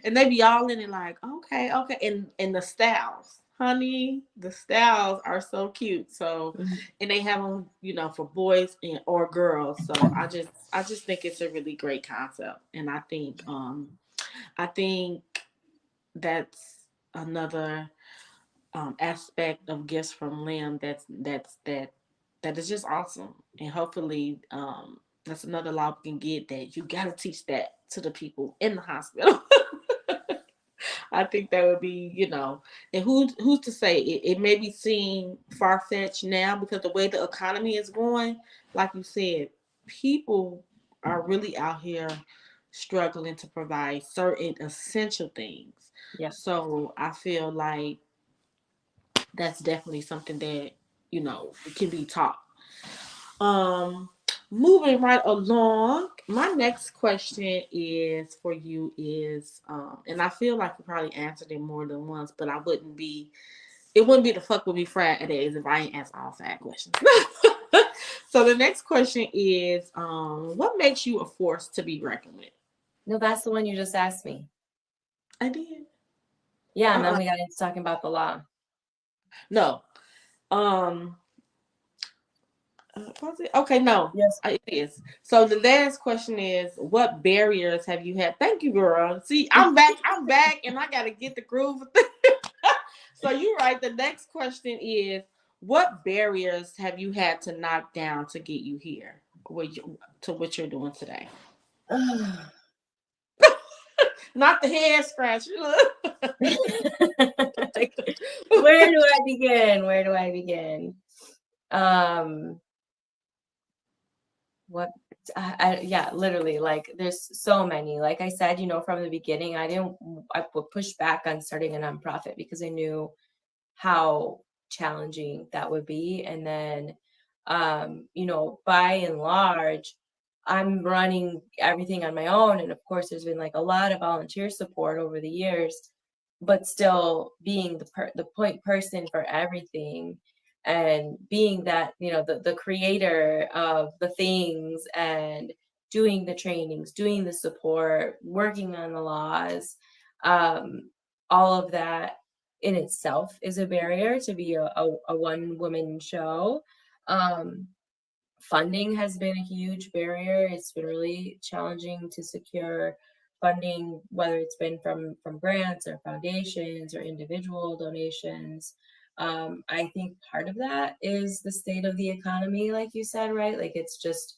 And they be all in it like, okay, okay. And the styles, honey, the styles are so cute. So, Mhm. and they have them, for boys and or girls. So I just think it's a really great concept. And I think that's another aspect of gifts from Lim that is just awesome. And hopefully that's another law we can get, that you got to teach that to the people in the hospital. I think that would be, and who's to say it may be seen far fetched now, because the way the economy is going, like you said, people are really out here struggling to provide certain essential things. Yeah. So I feel like that's definitely something that can be taught. Um, Moving right along, my next question is for you is, and I feel like you probably answered it more than once, but it wouldn't be the fuck with me Fridays if I ain't ask all 5 questions. So the next question is, what makes you a force to be reckoned with? No, that's the one you just asked me. I did. Yeah, and then Uh-uh. we got into talking about the law. No. Um, was it? Okay, no, Yes. it is. So the last question is, what barriers have you had? Thank you, girl. See, I'm back. I'm back, and I gotta get the groove. So you're right. The next question is, what barriers have you had to knock down to get you here, to what you're doing today? Not the head scratch. Like, where do I begin? Where do I begin? Um, what yeah, literally, like there's so many. Like I said, from the beginning, I would push back on starting a nonprofit because I knew how challenging that would be. And then, by and large, I'm running everything on my own. And of course, there's been like a lot of volunteer support over the years, but still being the point person for everything, and being that, the creator of the things, and doing the trainings, doing the support, working on the laws, um, all of that in itself is a barrier to be a one woman show. Um, Funding has been a huge barrier. It's been really challenging to secure funding, whether it's been from grants or foundations or individual donations. I think part of that is the state of the economy, like you said, right? Like it's just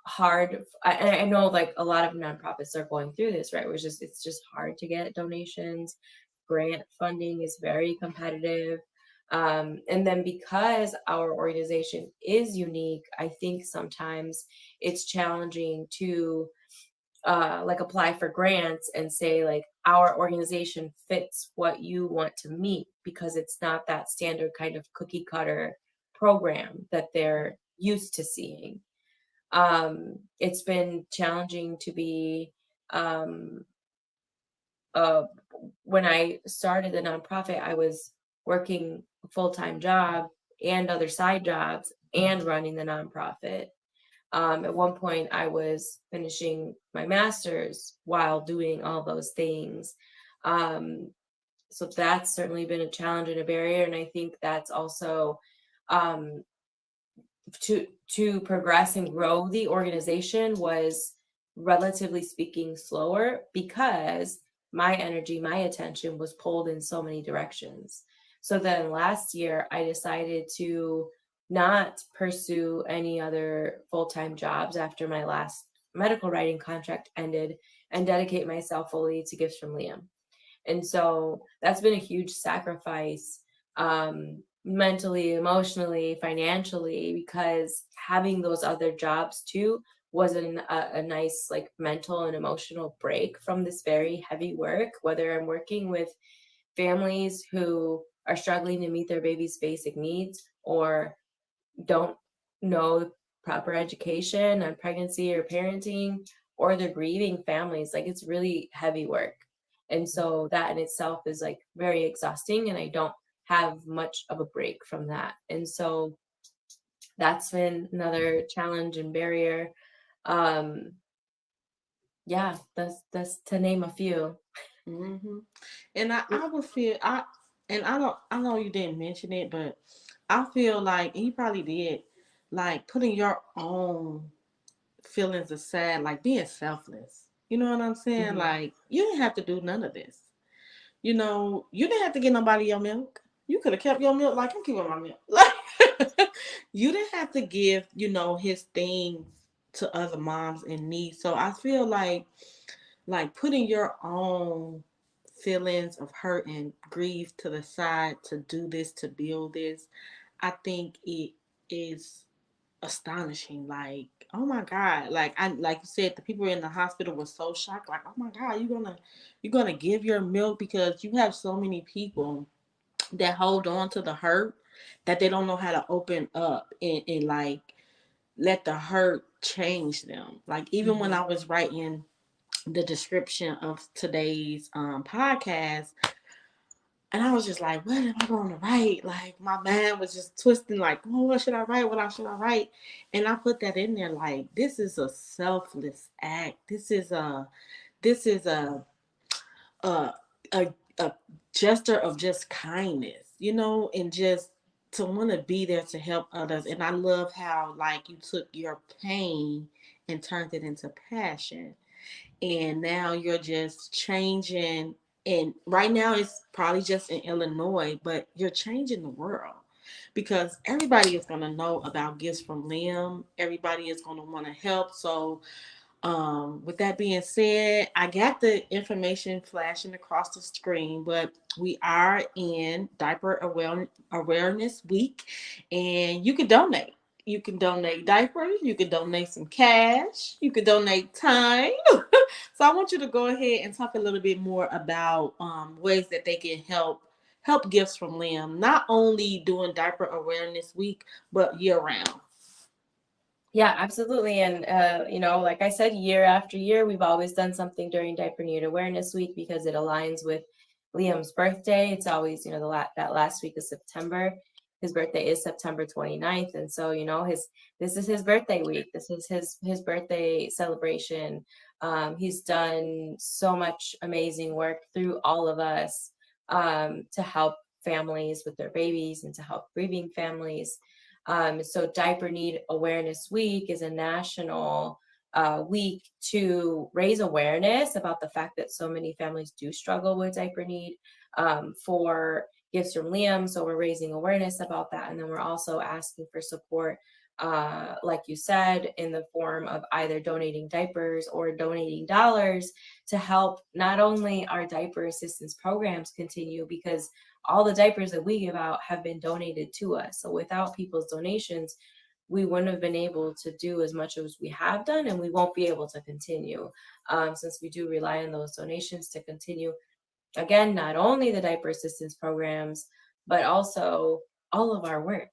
hard. I know like a lot of nonprofits are going through this, right? It's just hard to get donations. Grant funding is very competitive. And then because our organization is unique, I think sometimes it's challenging to like apply for grants and say like our organization fits what you want to meet, because it's not that standard kind of cookie cutter program that they're used to seeing. It's been challenging to be um, uh, when I started the nonprofit, I was working a full-time job and other side jobs and running the nonprofit. At one point, I was finishing my master's while doing all those things. Um, so that's certainly been a challenge and a barrier. And I think that's also um, to progress and grow the organization was, relatively speaking, slower, because my energy, my attention was pulled in so many directions. So then last year I decided to not pursue any other full-time jobs after my last medical writing contract ended, and dedicate myself fully to Gifts from Liam. And so that's been a huge sacrifice, mentally, emotionally, financially, because having those other jobs too was a nice like mental and emotional break from this very heavy work, whether I'm working with families who are struggling to meet their baby's basic needs or don't know proper education on pregnancy or parenting, or they're grieving families. Like, it's really heavy work. And so that in itself is like very exhausting, and I don't have much of a break from that. And so that's been another challenge and barrier. Um, yeah, that's to name a few. Mm-hmm. And I would feel I know you didn't mention it, but I feel like, and you probably did, like putting your own feelings aside, like being selfless. You know what I'm saying? Mhm. Like, you didn't have to do none of this. You know, you didn't have to get nobody your milk. You could have kept your milk, like I'm keeping my milk. Like, you didn't have to give, his thing to other moms in need. So I feel like putting your own feelings of hurt and grief to the side to do this, to build this, I think it is astonishing. Like, oh my God. Like you said, the people in the hospital were so shocked, like, oh my God, you're gonna give your milk, because you have so many people that hold on to the hurt, that they don't know how to open up and like let the hurt change them. Like, even when Mhm. I was writing the description of today's podcast, and I was just like, what am I going to write? Like, my mind was just twisting, like, oh, what should I write? Should I write? And I put that in there, like, this is a selfless act. This is a, a, a gesture of just kindness, and just to want to be there to help others. And I love how, like, you took your pain and turned it into passion, and now you're just changing. And right now it's probably just in Illinois, but you're changing the world, because everybody is going to know about Gifts from Liam. Everybody is going to want to help. So with that being said, I got the information flashing across the screen, but we are in Awareness Week, and you can donate. You can donate diapers, you can donate some cash, you can donate time. So I want you to go ahead and talk a little bit more about ways that they can help Gifts from Liam, not only during Diaper Awareness Week, but year round. Yeah, absolutely. And, like I said, year after year, we've always done something during Diaper Need Awareness Week because it aligns with Liam's birthday. It's always, that last week of September. His birthday is September 29th. And so, this is his birthday week. This is his birthday celebration. He's done so much amazing work through all of us to help families with their babies and to help grieving families. So Diaper Need Awareness Week is a national week to raise awareness about the fact that so many families do struggle with diaper need for Gifts from Liam. So we're raising awareness about that. And then we're also asking for support, like you said, in the form of either donating diapers or donating dollars to help not only our diaper assistance programs continue, because all the diapers that we give out have been donated to us. So without people's donations, we wouldn't have been able to do as much as we have done, and we won't be able to continue since we do rely on those donations to continue, again, not only the diaper assistance programs, but also all of our work.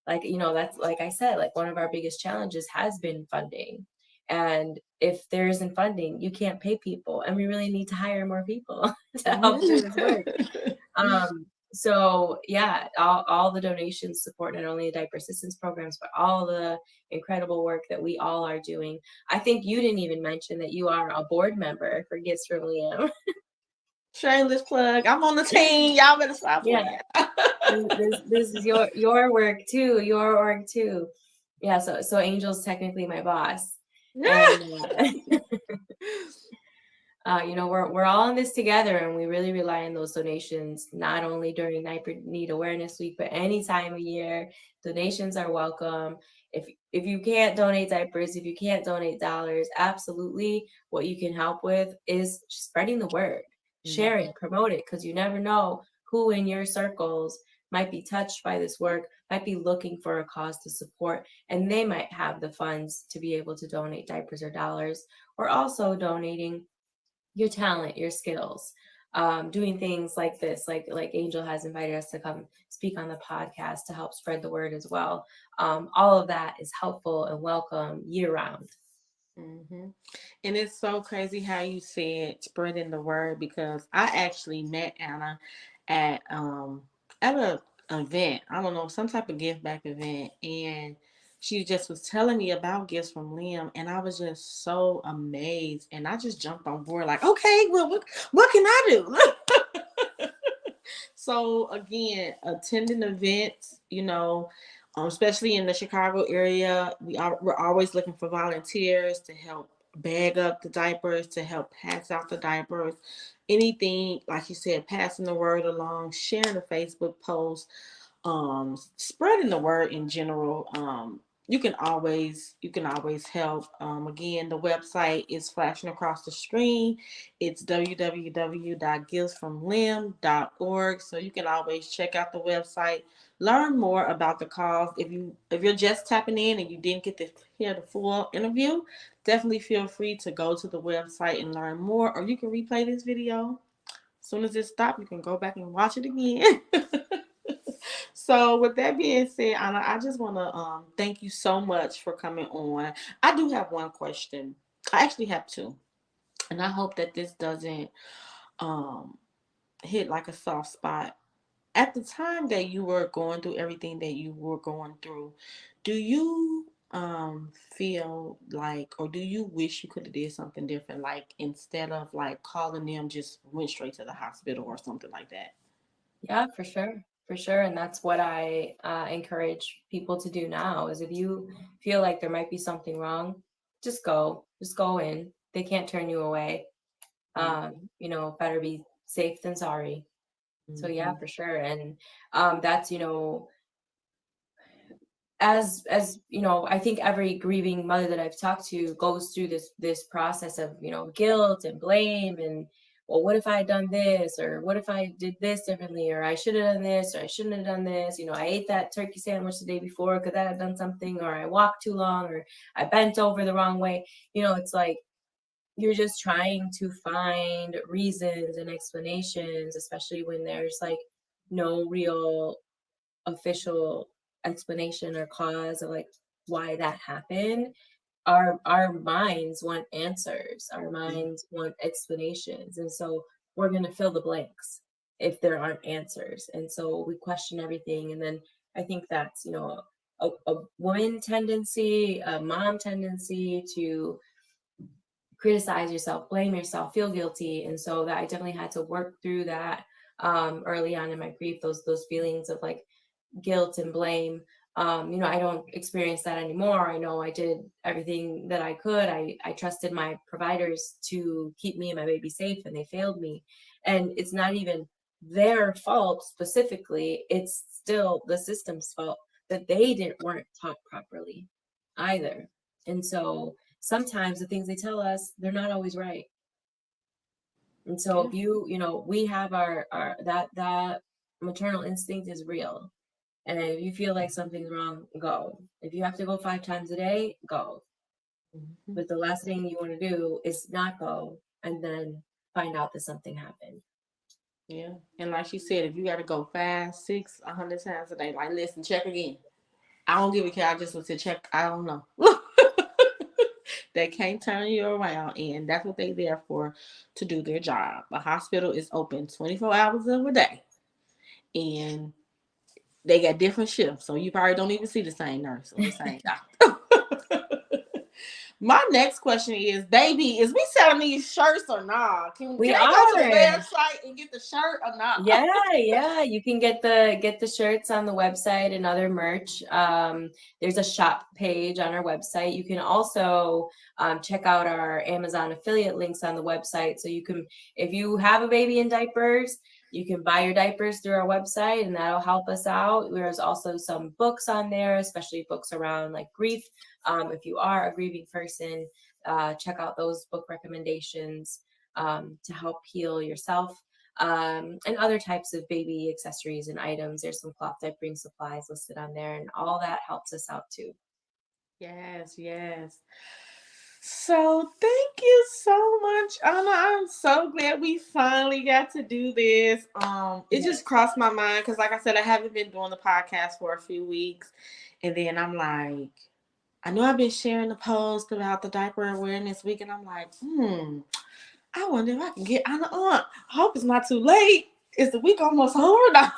Like, that's, like I said, like one of our biggest challenges has been funding. And if there isn't funding, you can't pay people. And we really need to hire more people to help do this work. So yeah, all the donations support not only the diaper assistance programs, but all the incredible work that we all are doing. I think you didn't even mention that you are a board member for Gifts from Liam. Shameless plug. I'm on the team. Y'all better stop Yeah, playing. this is your work too, your org too. Yeah, so Angel's technically my boss, and we're all in this together, and we really rely on those donations, not only during Diaper Need Awareness Week, but any time of year. Donations are welcome. If you can't donate diapers, if you can't donate dollars, absolutely, what you can help with is spreading the word, sharing, promote it, because you never know who in your circles might be touched by this work, might be looking for a cause to support, and they might have the funds to be able to donate diapers or dollars, or also donating your talent, your skills. doing things like this, like Angel has invited us to come speak on the podcast to help spread the word as well. All of that is helpful and welcome year round. Mm-hmm. And it's so crazy how you said spreading the word, because I actually met Anna at a event. I don't know, some type of gift back event, and she just was telling me about gifts from Liam, and I was just so amazed, and I just jumped on board like, okay, well, what can I do? So again, attending events, especially in the Chicago area, we're always looking for volunteers to help bag up the diapers, to help pass out the diapers, anything like you said, passing the word along, sharing a Facebook post, spreading the word in general. You can always help. Again, the website is flashing across the screen. It's www.givesfromlim.org. So you can always check out the website, learn more about the cause. If you're just tapping in and you didn't get to hear the full interview, definitely feel free to go to the website and learn more, or you can replay this video. As soon as it stops, you can go back and watch it again. So with that being said, Anna, I just want to thank you so much for coming on. I do have one question. I actually have two, and I hope that this doesn't um, hit like a soft spot. At the time that you were going through everything that you were going through, do you feel like, or do you wish you could have did something different, like instead of like calling them, just went straight to the hospital or something like that? Yeah, for sure. For sure. And that's what I encourage people to do now is if you feel like there might be something wrong, just go in. They can't turn you away. Better be safe than sorry. So yeah, Mm-hmm. for sure. And that's, as I think every grieving mother that I've talked to goes through this process of guilt and blame, and well, what if I had done this, or what if I did this differently, or I should have done this, or I shouldn't have done this. I ate that turkey sandwich the day before, could that have done something, or I walked too long, or I bent over the wrong way. It's like you're just trying to find reasons and explanations, especially when there's like no real official explanation or cause of like why that happened. Our minds want answers, our minds want explanations, and so we're going to fill the blanks if there aren't answers, and so we question everything. And then I think that's a woman tendency, a mom tendency to criticize yourself, blame yourself, feel guilty. And so that I definitely had to work through that early on in my grief, those feelings of like guilt and blame. I don't experience that anymore. I know I did everything that I could. I trusted my providers to keep me and my baby safe, and they failed me. And it's not even their fault specifically. It's still the system's fault that weren't taught properly either. And so sometimes the things they tell us, they're not always right. And so Yeah. if we have our that maternal instinct is real. And if you feel like something's wrong, go. If you have to go 5 times a day, go. Mm-hmm. But the last thing you want to do is not go and then find out that something happened. Yeah. And like she said, if you got to go 5, 6, 100 times a day, like, listen, check again. I don't give a care. I just want to check. I don't know. They can't turn you around, and that's what they're there for, to do their job. A hospital is open 24 hours of a day, and they got different shifts, so you probably don't even see the same nurse or the same doctor. My next question is, baby, is we selling these shirts or not? Can We I go to the are. website and get the shirt or not? Yeah, you can get the shirts on the website and other merch. There's a shop page on our website. You can also check out our Amazon affiliate links on the website. So you can, if you have a baby in diapers, you can buy your diapers through our website, and that'll help us out. There's also some books on there, especially books around like grief. If you are a grieving person, check out those book recommendations to help heal yourself. And other types of baby accessories and items. There's some cloth diapering supplies listed on there, and all that helps us out too. Yes, yes. So thank you so much, Anna. I'm so glad we finally got to do this. It just Yes. crossed my mind because, like I said, I haven't been doing the podcast for a few weeks, and then I'm like, I know I've been sharing the post about the diaper awareness week, and I'm like, I wonder if I can get Anna on. I hope it's not too late. Is the week almost over now?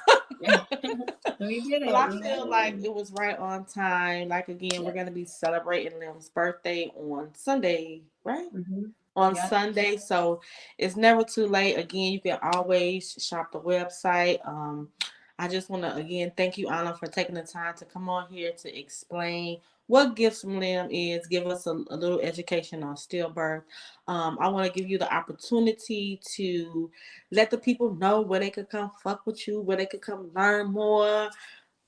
We did But it. I We feel made like it. it was right on time. Like again, we're Yes. gonna be celebrating Lim's birthday on Sunday, right? Mm-hmm. On Yep. Sunday. So it's never too late. Again, you can always shop the website. I just want to again thank you, Anna, for taking the time to come on here to explain what Gifts from Limb is. Give us a little education on stillbirth. I want to give you the opportunity to let the people know where they could come fuck with you, where they could come learn more,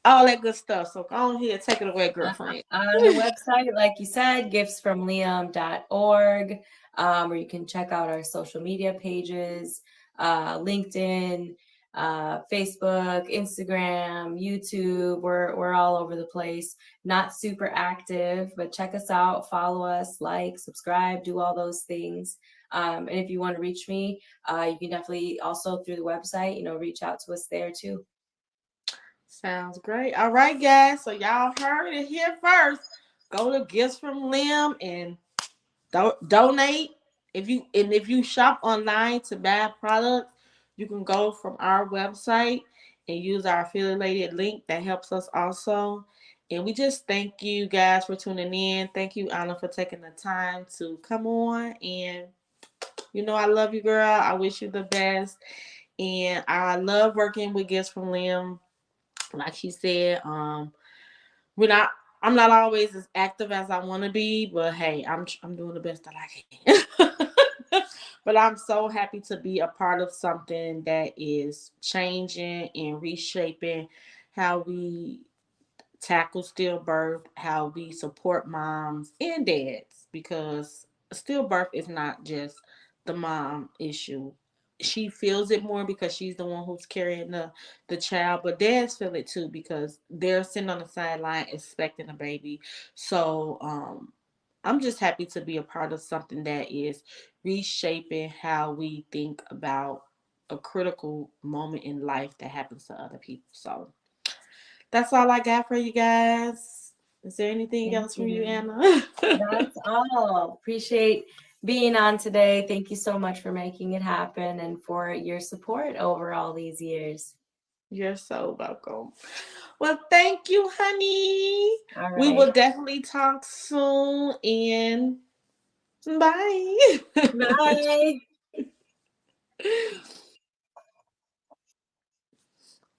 all that good stuff. So go on here, take it away, girlfriend. On the website, like you said, giftsfromliam.org, where you can check out our social media pages, LinkedIn, Facebook, Instagram, YouTube. We're all over the place. Not super active, but check us out, follow us, like, subscribe, do all those things. And if you want to reach me, you can definitely also through the website, reach out to us there too. Sounds great. All right, guys. So y'all heard it here first. Go to Gifts from Limb and donate. If you shop online to buy products, you can go from our website and use our affiliated link. That helps us also. And we just thank you guys for tuning in. Thank you, Anna, for taking the time to come on. And I love you, girl. I wish you the best. And I love working with Gifts from Limb. Like she said, we're not. I'm not always as active as I want to be, but hey, I'm doing the best that I can. But I'm so happy to be a part of something that is changing and reshaping how we tackle stillbirth, how we support moms and dads, because stillbirth is not just the mom issue. She feels it more because she's the one who's carrying the child, but dads feel it too because they're sitting on the sideline expecting a baby. So I'm just happy to be a part of something that is reshaping how we think about a critical moment in life that happens to other people. So that's all I got for you guys. Is there anything Thank else from you, you. Anna? That's all. Appreciate being on today. Thank you so much for making it happen and for your support over all these years. You're so welcome. Well, thank you, honey. All We right. will definitely talk soon and bye. Bye.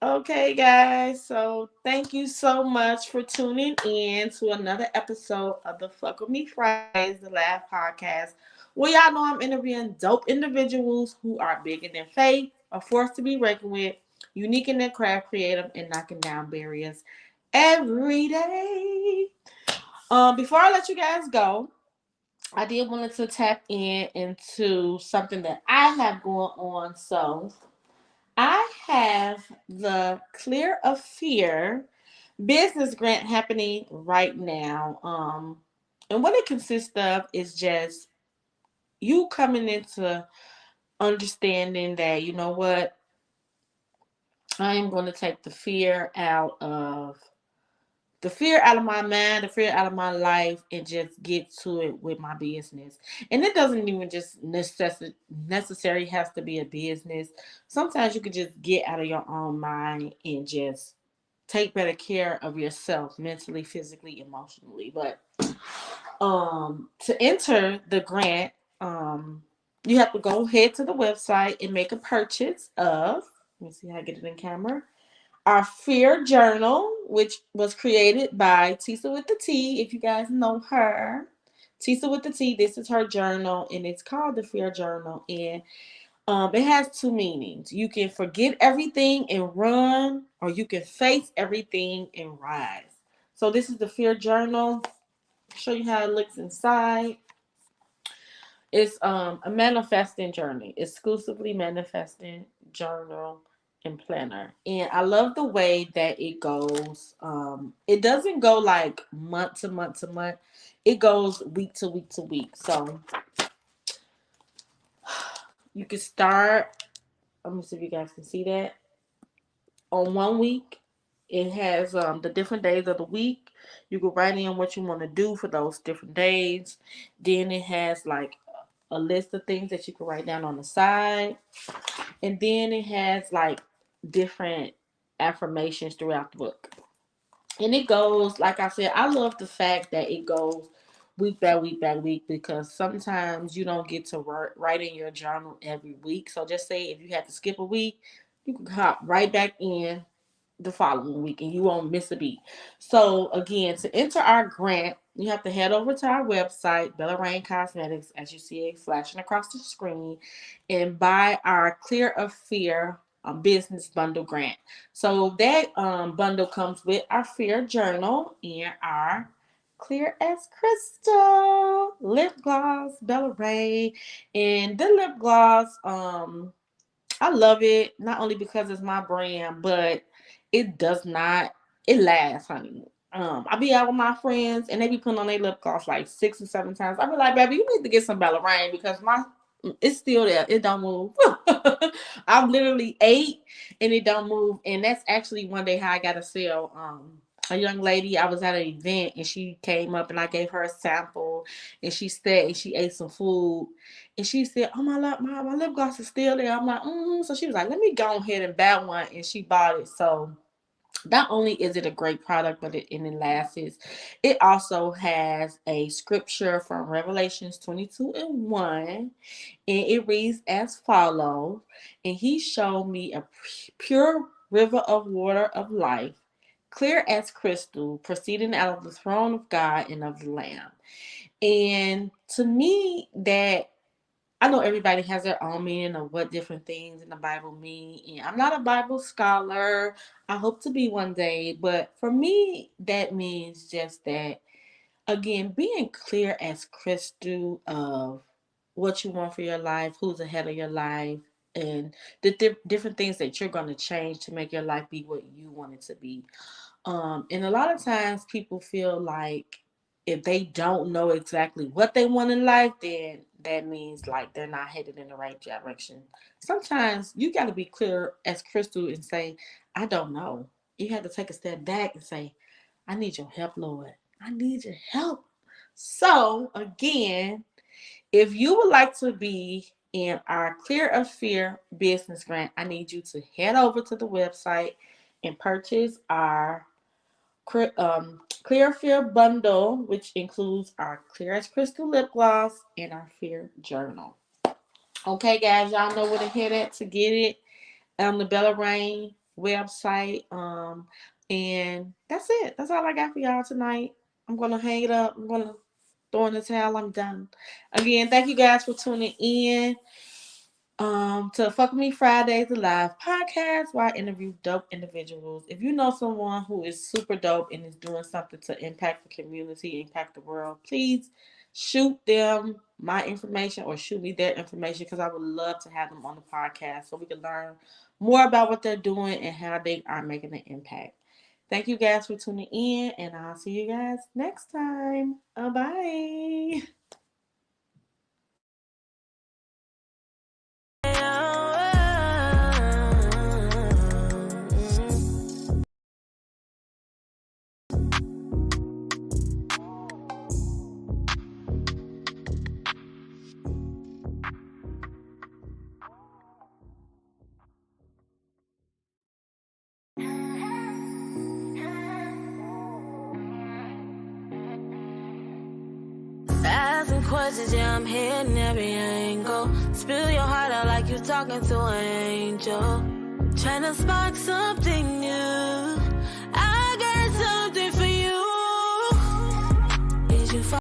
Okay, guys. So thank you so much for tuning in to another episode of the Fuck With Me Fridays, the Laugh Podcast. Where y'all know I'm interviewing dope individuals who are big in their faith, are forced to be reckoned with, unique in their craft, creative, and knocking down barriers every day. Before I let you guys go, I did wanted to tap in into something that I have going on. So I have the Clear of Fear business grant happening right now. And what it consists of is just you coming into understanding that, you know what, I am going to take the fear out of my mind, the fear out of my life, and just get to it with my business. And it doesn't even just necessary has to be a business. Sometimes you could just get out of your own mind and just take better care of yourself mentally, physically, emotionally. But to enter the grant, you have to go ahead to the website and make a purchase of. Let me see how I get it in camera. Our Fear Journal, which was created by Tisa with the T, if you guys know her. Tisa with the T, this is her journal, and it's called the Fear Journal. And it has two meanings. You can forget everything and run, or you can face everything and rise. So this is the Fear Journal. I'll show you how it looks inside. It's a manifesting journey, exclusively manifesting journal. and planner. And I love the way that it goes. It doesn't go like month to month to month. It goes week to week to week. So you can start. Let me see if you guys can see that. On 1 week, it has the different days of the week. You can write in what you want to do for those different days. Then it has like a list of things that you can write down on the side. And then it has like different affirmations throughout the book. And it goes, like I said, I love the fact that it goes week by week by week, because sometimes you don't get to write in your journal every week. So just say if you had to skip a week, you can hop right back in the following week and you won't miss a beat. So again, to enter our grant, you have to head over to our website, Bella Rain Cosmetics, as you see it flashing across the screen, and buy our Clear of Fear business bundle grant. So that bundle comes with our fear journal and our Clear as Crystal lip gloss, Bella Rain. And the lip gloss, I love it, not only because it's my brand, but it does not, it lasts, honey. I be out with my friends and they be putting on their lip gloss like 6 or 7 times. I be like, baby, you need to get some Bella Rain because it's still there. It don't move. I've literally ate and it don't move. And that's actually one day how I got a sale. A young lady, I was at an event and she came up and I gave her a sample and she said, and she ate some food and she said, oh, my lip gloss is still there. I'm like, So she was like, let me go ahead and buy one. And she bought it. So not only is it a great product, but it lasts. It also has a scripture from Revelations 22:1. And it reads as follows. And he showed me a pure river of water of life, clear as crystal, proceeding out of the throne of God and of the Lamb. And to me, that, I know everybody has their own meaning of what different things in the Bible mean. And I'm not a Bible scholar. I hope to be one day. But for me, that means just that, again, being clear as crystal of what you want for your life, who's ahead of your life, and the different things that you're going to change to make your life be what you want it to be. And a lot of times people feel like if they don't know exactly what they want in life, then that means like they're not headed in the right direction. Sometimes you got to be clear as crystal and say, I don't know. You have to take a step back and say, I need your help, Lord. I need your help. So again, if you would like to be in our Clear of Fear business grant, I need you to head over to the website and purchase our Clear Fear bundle, which includes our Clear as Crystal lip gloss and our Fear journal. Okay, guys, y'all know where to head at to get it on the Bella Rain website. And that's it. That's all I got for y'all tonight. I'm gonna hang it up. I'm gonna throw in the towel. I'm done. Again, thank you guys for tuning in. To Fuck With Me Fridays, the live podcast where I interview dope individuals. If you know someone who is super dope and is doing something to impact the community, impact the world, please shoot them my information or shoot me their information, because I would love to have them on the podcast so we can learn more about what they're doing and how they are making an impact. Thank you guys for tuning in, and I'll see you guys next time. Bye. Asking questions, yeah, I'm hitting every angle. Spill your heart out like you talking to an angel. Trying to spark something new.